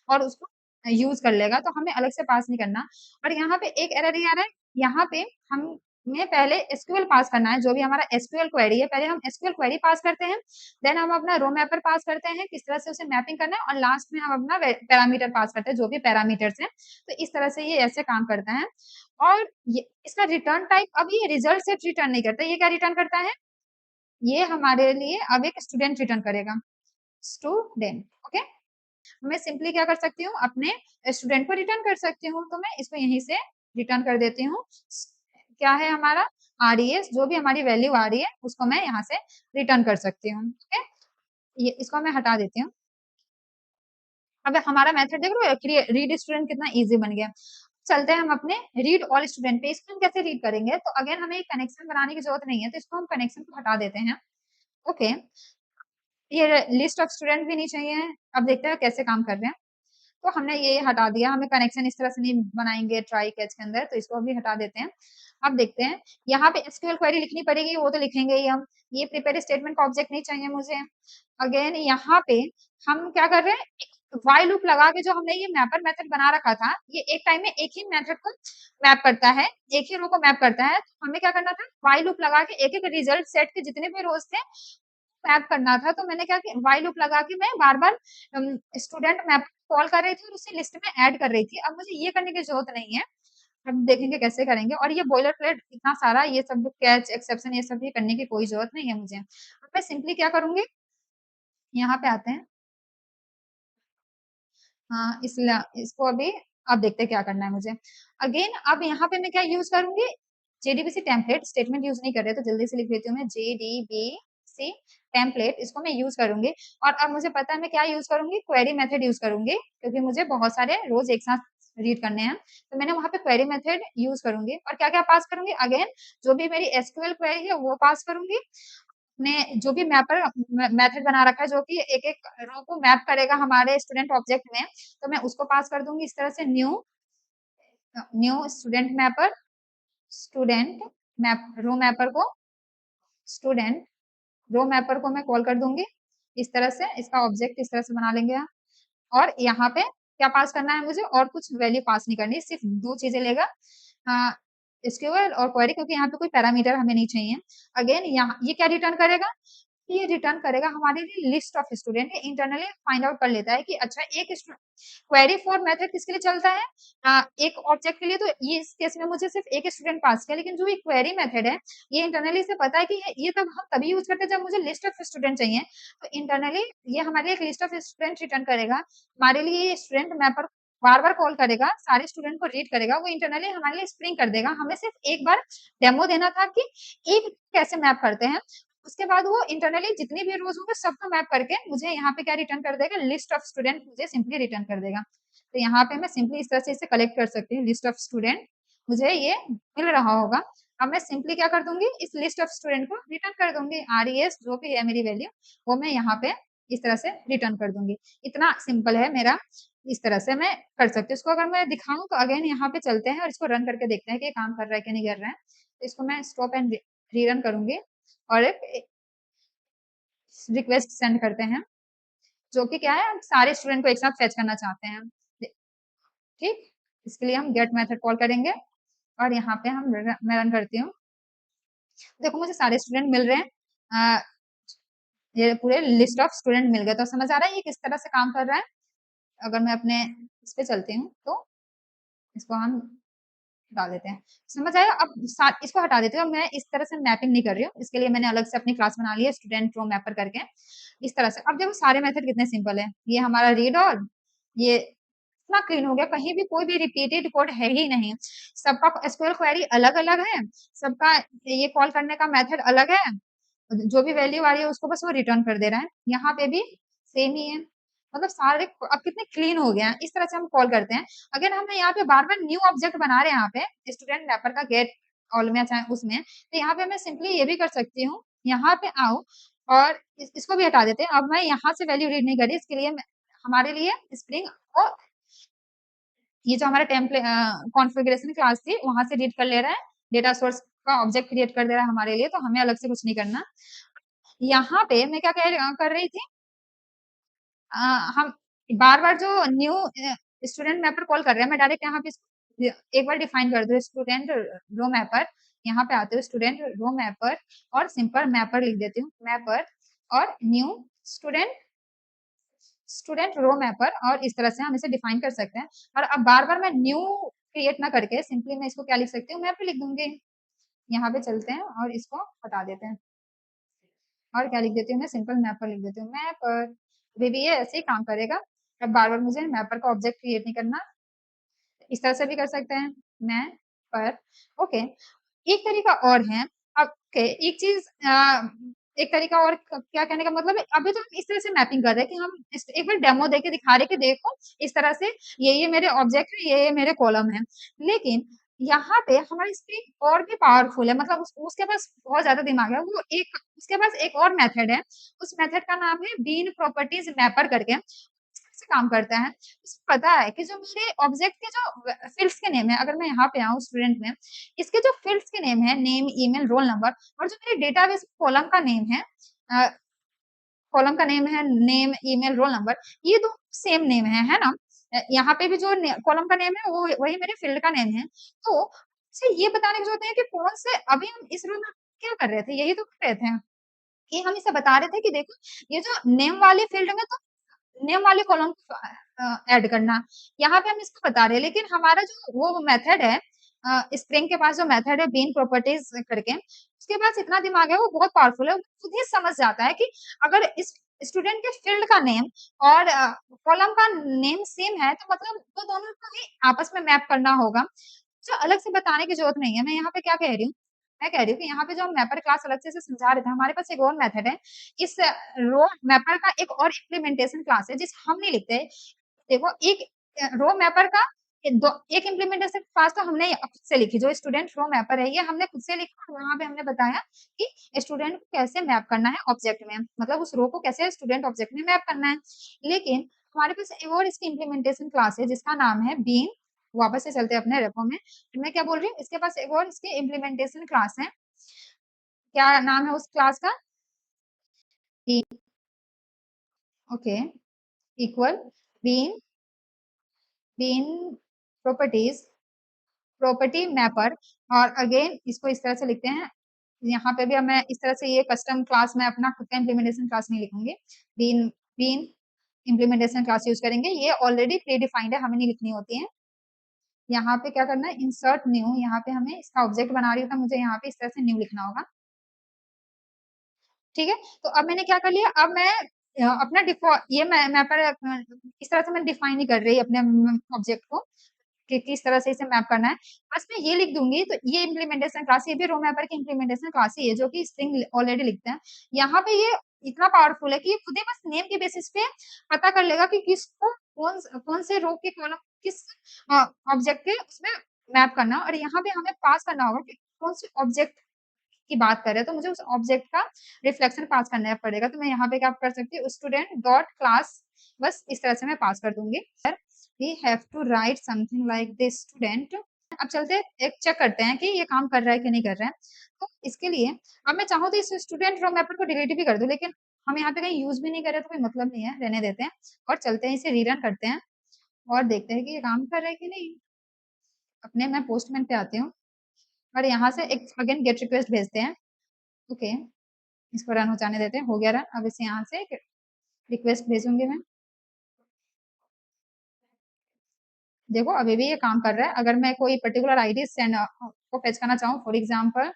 और उसको यूज कर लेगा, तो हमें अलग से पास नहीं करना। और यहाँ पे एक एरर ये आ रहा है, यहाँ पे हमें पहले एसक्यूएल पास करना है, जो भी हमारा एसक्यूएल क्वेरी है, पहले हम एसक्यूएल क्वेरी पास करते हैं, देन हम अपना रो मैपर पास करते हैं, किस तरह से उसे मैपिंग करना है, और लास्ट में हम अपना पैरामीटर पास करते हैं, जो भी पैरामीटर्स हैं। तो इस तरह से ये ऐसे काम करता है। और ये इसका रिटर्न टाइप, अब ये रिजल्ट सेट रिटर्न नहीं करता, ये क्या रिटर्न करता है, ये हमारे लिए अब एक स्टूडेंट रिटर्न करेगा, स्टूडेंट। ओके, मैं सिंपली क्या कर सकती हूँ, अपने स्टूडेंट को रिटर्न कर सकती हूँ, तो मैं इसको यहीं से रिटर्न कर देती हूँ। क्या है हमारा आर ई एस, जो भी हमारी वैल्यू आ रही है उसको मैं यहाँ से रिटर्न कर सकती हूँ। ठीक है, ये इसको मैं हटा देती हूँ। अब हमारा मेथड देख रहे हो, रीड स्टूडेंट कितना इजी बन गया। चलते हैं हम अपने रीड ऑल स्टूडेंट पे, इसको हम कैसे रीड करेंगे, तो अगेन हमें कनेक्शन बनाने की जरूरत नहीं है, तो इसको हम कनेक्शन को हटा देते हैं। ओके, ये लिस्ट ऑफ स्टूडेंट भी नहीं चाहिए। अब देखते हैं कैसे काम कर रहे हैं। तो हमने ये हटा दिया, हमें कनेक्शन इस तरह से नहीं बनाएंगे ट्राई कैच के अंदर, तो इसको भी हटा देते हैं। अब देखते हैं, यहाँ पे एसक्यूएल क्वेरी लिखनी पड़ेगी, वो तो लिखेंगे ही हम। ये प्रिपेयर स्टेटमेंट का ऑब्जेक्ट नहीं चाहिए मुझे। अगेन यहाँ पे हम क्या कर रहे हैं, वाइल लूप लगा के जो हमने ये मैपर मेथड बना रखा था, ये एक टाइम में एक ही मेथड को मैप करता है, एक ही रो को मैप करता है। तो हमें क्या करना था, वाइल लूप लगा के एक एक रिजल्ट सेट के जितने भी रोज थे मैप करना था। तो मैंने क्या किया, वाइल लूप लगा के मैं बार बार स्टूडेंट मैप कॉल कर रही थी और उसी लिस्ट में ऐड कर रही थी। अब मुझे ये करने की जरूरत नहीं है, अब देखेंगे कैसे करेंगे। और ये बॉयलर प्लेट इतना सारा, ये सब कैच एक्सेप्शन ये सब भी करने की कोई जरूरत नहीं है मुझे। अब मैं सिंपली क्या करूंगी, यहाँ पे आते हैं, हाँ इसको अभी, अब देखते हैं क्या करना है मुझे। अगेन अब यहाँ पे मैं क्या यूज करूंगी, जेडीबीसी टेम्पलेट, स्टेटमेंट यूज नहीं कर रहे तो जल्दी से लिख देती हूँ मैं, जेडीबीसी टेम्पलेट, इसको मैं यूज करूंगी। और अब मुझे पता है मैं क्या यूज करूंगी, क्वेरी मेथड यूज करूंगी, क्योंकि मुझे बहुत सारे रोज एक साथ रीड करने हैं। तो मैंने वहां पे क्वेरी मेथड यूज करूंगी, और क्या क्या पास करूंगी, अगेन जो भी मेरी एसक्यूएल क्वेरी है वो पास करूंगी। ने जो भी मैपर मेथड बना रखा है, जो कि एक एक रो को मैप करेगा हमारे स्टूडेंट ऑब्जेक्ट में, तो मैं उसको पास कर दूंगी इस तरह से, new new student mapper, student map row mapper को, स्टूडेंट रो मैपर को मैं कॉल कर दूंगी इस तरह से, इसका ऑब्जेक्ट इस तरह से बना लेंगे हम। और यहाँ पे क्या पास करना है मुझे, और कुछ वैल्यू पास नहीं करनी, सिर्फ दो चीजें लेगा, एसक्यूएल और क्वेरी, क्योंकि यहाँ पे कोई पैरामीटर हमें नहीं चाहिए। अगेन यहाँ ये क्या रिटर्न करेगा, ये रिटर्न करेगा हमारे लिए list of student. Internally find out कर लेता है कि अच्छा एक क्वेरी फॉर मेथड किसके लिए चलता है, एक ऑब्जेक्ट के लिए, तो ये इस केस में मुझे सिर्फ एक स्टूडेंट पास किया। लेकिन जो ये क्वेरी मेथड है, ये इंटरनली से पता है कि ये तब हम तभी यूज करते हैं जब मुझे लिस्ट ऑफ स्टूडेंट चाहिए। तो इंटरनली ये हमारे लिए एक लिस्ट ऑफ स्टूडेंट रिटर्न करेगा, हमारे लिए ये स्टूडेंट मैपर बार बार कॉल करेगा, सारे स्टूडेंट को रीड करेगा, वो इंटरनली हमारे लिए स्प्रिंग कर देगा। हमें सिर्फ एक बार डेमो देना था कि एक कैसे मैप करते हैं, उसके बाद वो इंटरनली जितनी भी रोज होंगे सबको मैप करके मुझे यहाँ पे क्या रिटर्न कर देगा, लिस्ट ऑफ स्टूडेंट मुझे सिंपली रिटर्न कर देगा। तो यहाँ पे मैं सिंपली इस तरह से इसे कलेक्ट कर सकती हूँ, लिस्ट ऑफ स्टूडेंट मुझे ये मिल रहा होगा। अब मैं सिंपली क्या कर दूंगी, इस लिस्ट ऑफ स्टूडेंट को रिटर्न कर दूंगी, आर ई एस जो भी है मेरी वैल्यू, वो मैं यहाँ पे इस तरह से रिटर्न कर दूंगी। इतना सिंपल है मेरा, इस तरह से मैं कर सकती हूँ। इसको अगर मैं दिखाऊं तो अगेन यहाँ पे चलते हैं और इसको रन करके देखते हैं कि काम कर रहा है कि नहीं कर रहा है। तो इसको मैं स्टॉप एंड रीरन करूंगी, और एक रिक्वेस्ट सेंड करते हैं, जो कि क्या है, हम सारे स्टूडेंट को एक साथ फेच करना चाहते हैं। ठीक, इसके लिए हम गेट मेथड कॉल करेंगे, और यहाँ पे मैं रन करती हूँ। देखो मुझे सारे स्टूडेंट मिल रहे हैं, ये पूरे लिस्ट ऑफ स्टूडेंट मिल गए। तो समझ आ रहा है ये किस तरह से काम कर रहा है। अगर मैं अपने इस पे चलती हूँ तो इसको हम हटा देते हैं। समझ आया? अब इसको हटा देते हैं। अब मैं इस तरह से मैपिंग नहीं कर रही हूँ, इसके लिए मैंने अलग से अपनी क्लास बना ली है स्टूडेंट रो मैपर करके, इस तरह से। अब देखो सारे मेथड कितने सिंपल है, ये हमारा रीड ऑल, ये इतना क्लीन हो गया, कहीं भी कोई भी रिपीटेड कोड है ही नहीं। सबका एसक्यूएल क्वेरी अलग-अलग है, सबका ये कॉल करने का मेथड अलग है, जो भी वैल्यू आ रही है उसको बस वो रिटर्न कर दे रहा है। यहाँ पे भी सेम ही है, मतलब सारे अब कितने क्लीन हो गए हैं। इस तरह से हम कॉल करते हैं। अगर हम यहाँ पे बार-बार न्यू ऑब्जेक्ट बना रहे हैं, यहाँ पे स्टूडेंट मैपर का गेट ऑल में चाहे उसमें, तो यहाँ पे मैं सिंपली ये भी कर सकती हूँ, यहाँ पे आओ और इसको भी हटा देते हैं। अब मैं यहाँ से वैल्यू रीड नहीं कर रही, इसके लिए हमारे लिए स्प्रिंग और ये जो हमारा कॉन्फ़िगरेशन क्लास थी वहां से रीड कर ले रहा है, डेटा सोर्स का ऑब्जेक्ट क्रिएट कर दे रहा है हमारे लिए, तो हमें अलग से कुछ नहीं करना। यहाँ पे मैं क्या कर रही थी, हम बार-बार जो न्यू स्टूडेंट मैपर कॉल कर रहे हैं, मैं डायरेक्ट यहाँ पे एक बार डिफाइन कर दूँ स्टूडेंट रो मैपर, यहाँ पे आते हो स्टूडेंट रो मैपर और सिंपल मैपर लिख देती हूँ, मैपर और new student student row mapper, और इस तरह से हम इसे डिफाइन कर सकते हैं। और अब बार-बार मैं न्यू क्रिएट ना करके सिंपली मैं इसको क्या लिख सकती हूँ, मैपर लिख दूंगी। यहाँ पे चलते हैं और इसको हटा देते हैं और क्या लिख देती हूँ, मैं सिंपल मैपर लिख देती हूँ, मैपर। अभी भी ये ऐसे ही काम करेगा। अब बार-बार मुझे मैपर का ऑब्जेक्ट क्रिएट नहीं करना, इस तरह से भी कर सकते हैं, मैं पर ओके। एक तरीका और है, अब ओके एक चीज एक तरीका और क्या कहने का मतलब है, अभी तो हम इस तरह से मैपिंग कर रहे हैं कि हम एक बार डेमो देके दिखा रहे कि देखो इस तरह से ये मेरे ऑब्जेक्ट है, ये मेरे कॉलम है। लेकिन यहाँ पे हमारी स्क्रीन और भी पावरफुल है, मतलब उसके पास बहुत ज्यादा दिमाग है, वो एक उसके पास एक और मेथड है, उस मेथड का नाम है बीन प्रॉपर्टीज मैपर करके, से काम करता है। इसको पता है कि जो मेरे ऑब्जेक्ट के जो फील्ड्स के नेम है, अगर मैं यहाँ पे आऊँ स्टूडेंट में, इसके जो फील्ड्स के नेम है, नेम, ईमेल, रोल नंबर, और जो मेरे डेटाबेस कॉलम का नेम है, कॉलम का नेम है नेम, ईमेल, रोल नंबर, ये दो सेम नेम है ना? यहाँ पे भी जो कॉलम का नेम है वो वही मेरे फील्ड का नेम है। तो ये बताने की जरूरत है कि कौन से, अभी हम इस रोल में क्या कर रहे थे, यही तो कर रहे थे कि हम इसे बता रहे थे कि देखो ये जो नेम वाले फील्ड में तो नेम वाले कॉलम को ऐड करना, यहाँ पे हम इसको बता रहे हैं, लेकिन हमारा जो वो मेथड है, स्प्रिंग के पास जो मेथड है बीन प्रॉपर्टीज करके, उसके पास इतना दिमाग है, वो बहुत पावरफुल है, वो खुद ही समझ जाता है कि अगर इस स्टूडेंट के फील्ड का नेम और कॉलम का नेम सेम है, तो मतलब वो दोनों को ही आपस में मैप करना होगा, जो अलग से बताने की जरूरत नहीं है। मैं यहाँ पे क्या कह रही हूँ, मैं कह रही हूँ कि यहाँ पे जो हम मैपर क्लास अलग से समझा रहे थे, हमारे पास एक और मेथड है, इस रो मैपर का एक और इम्प्लीमेंटेशन क्लास है जिसे हम नहीं लिखते। देखो एक रो मैपर का एक इम्प्लीमेंटेशन क्लास तो हमने खुद से लिखी, जो स्टूडेंट रो मैपर है ये हमने खुद से लिखा, और वहां पे हमने बताया कि स्टूडेंट को कैसे मैप करना है ऑब्जेक्ट में, मतलब उस रो को कैसे स्टूडेंट ऑब्जेक्ट में मैप करना है। लेकिन हमारे पास एक और इसकी इम्प्लीमेंटेशन क्लास है जिसका नाम है बीन। वापस से चलते हैं अपने रेपो में, मैं क्या बोल रही हूँ, इसके पास एक और इसकी इम्प्लीमेंटेशन क्लास है, क्या नाम है उस क्लास का, okay, equal bean bean properties property mapper, और अगेन इसको इस तरह से लिखते हैं, यहाँ पे भी मैं इस तरह से ये कस्टम क्लास में अपना खुद का इम्प्लीमेंटेशन क्लास नहीं लिखूंगी, bean bean implementation class use करेंगे, ये ऑलरेडी प्री डिफाइंड है, हमें नहीं लिखनी होती है। यहाँ पे क्या करना है, इंसर्ट न्यू, यहाँ पे हमें इसका ऑब्जेक्ट बना रही हूँ तो मुझे यहाँ पे इस तरह से न्यू लिखना होगा, ठीक है। तो अब मैंने क्या कर लिया, अब मैं अपना डिफॉल्ट ये मैं पर इस तरह से मैं डिफाइन नहीं कर रही अपने ऑब्जेक्ट को कि किस तरह से इसे मैप करना है, बस मैं ये लिख दूंगी। तो ये इम्प्लीमेंटेशन क्लास, ये भी रो मैपर की इम्प्लीमेंटेशन क्लास ही है जो कि स्ट्रिंग ऑलरेडी लिखते हैं। यहाँ पे ये इतना पावरफुल है कि ये खुद ही बस नेम के बेसिस पे पता कर लेगा कि किसको कौन से रो के कॉलम किस ऑब्जेक्ट के उसमें मैप करना, और यहाँ पे हमें पास करना होगा कि कौन से ऑब्जेक्ट की बात कर रहे हैं, तो मुझे उस ऑब्जेक्ट का रिफ्लेक्शन पास करना पड़ेगा। तो मैं यहाँ पे क्या कर सकती हूँ, स्टूडेंट डॉट क्लास, बस इस तरह से मैं पास कर दूंगी। We have to write something like this student. अब चलते एक चेक करते हैं कि ये काम कर रहा है कि नहीं कर रहा है। तो इसके लिए अब मैं चाहूँ तो इस स्टूडेंट रो मैपर को डिलीट भी कर दूं, लेकिन हम यहाँ पे कहीं यूज भी नहीं कर रहे तो कोई मतलब नहीं है, रहने देते हैं और चलते हैं इसे रीरन करते हैं और देखते हैं कि ये काम कर रहा है कि नहीं। अपने मैं पोस्टमैन पे आती हूँ और यहाँ से एक अगेन गेट रिक्वेस्ट भेजते हैं, ओके इसको रन हो जाने देते हैं, हो गया रन। अब इसे यहाँ से रिक्वेस्ट भेजूंगी मैं, देखो अभी भी ये काम कर रहा है। अगर मैं कोई पर्टिकुलर आईडी सेंड को फेच करना चाहूँ, for example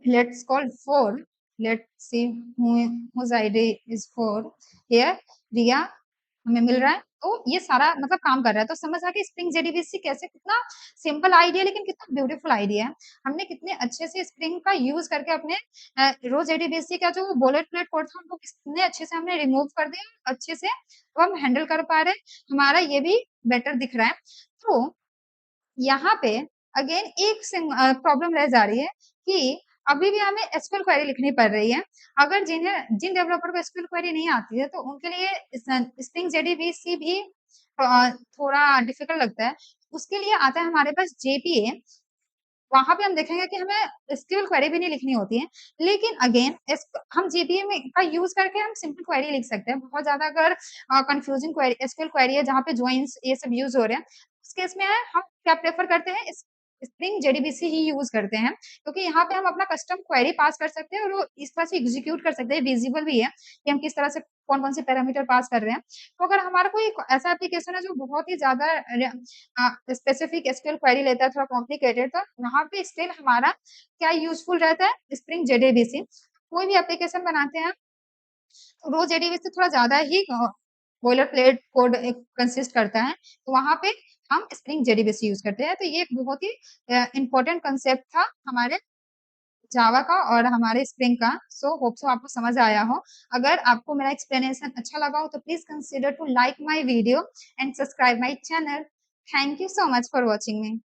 let's call 4, let's see whose id is 4 here, रिया हमें मिल रहा है। तो ये सारा मतलब काम कर रहा है। तो समझ आ कि स्प्रिंग जेडीबीसी कैसे कितना सिंपल आइडिया लेकिन कितना ब्यूटीफुल आइडिया है। हमने कितने अच्छे से स्प्रिंग का यूज करके अपने रो जेडीबीसी का जो बोलेट प्लेट कोड था उनको कितने अच्छे से हमने रिमूव कर दिया, अच्छे से अब हम हैंडल कर पा रहे हैं। हमारा ये भी बेटर दिख रहा है। तो यहाँ पे अगेन एक प्रॉब्लम रह जा रही है कि अभी भी हमें एसक्यूएल क्वेरी लिखनी पड़ रही है। अगर जिन डेवलपर को एसक्यूएल क्वेरी नहीं आती है तो उनके लिए स्प्रिंग जेडीबीसी भी थोड़ा डिफिकल्ट लगता है। उसके लिए आता है हमारे पास जेपीए। वहां पे हम देखेंगे कि हमें एसक्यूएल क्वेरी भी नहीं लिखनी होती है। लेकिन अगेन हम जेपीए में का यूज करके हम सिंपल क्वेरी लिख सकते हैं। बहुत ज्यादा अगर कंफ्यूजिंग क्वेरी एसक्यूएल क्वेरी है जहाँ पे ज्वाइंस ये सब यूज हो रहे हैं, उस केस में हम क्या प्रेफर करते हैं, स्प्रिंग जेडीबीसी ही यूज करते हैं। क्योंकि यहाँ पे हम अपना कस्टम क्वेरी पास कर सकते हैं और वो इस तरह से एग्जीक्यूट कर सकते हैं। विजिबल भी है कि हम किस तरह से कौन कौन से पैरामीटर पास कर रहे हैं। तो अगर हमारा कोई ऐसा एप्लीकेशन है जो बहुत ही ज्यादा स्पेसिफिक एसक्यूएल क्वेरी लेता है, थोड़ा कॉम्प्लिकेटेड, तो वहां पे स्टिल हमारा क्या यूजफुल रहता है, स्प्रिंग जेडीबीसी। कोई भी एप्लीकेशन बनाते हैं तो रो जेडीबीसी थोड़ा ज्यादा ही बॉयलर प्लेट कोड कंसिस्ट करता है। तो वहां पे हम स्प्रिंग जेडीबीसी यूज करते हैं। तो ये एक बहुत ही इंपॉर्टेंट कंसेप्ट था हमारे जावा का और हमारे स्प्रिंग का। सो होप सो आपको समझ आया हो। अगर आपको मेरा एक्सप्लेनेशन अच्छा लगा हो तो please consider to like my video and subscribe my channel. Thank you so much for watching me.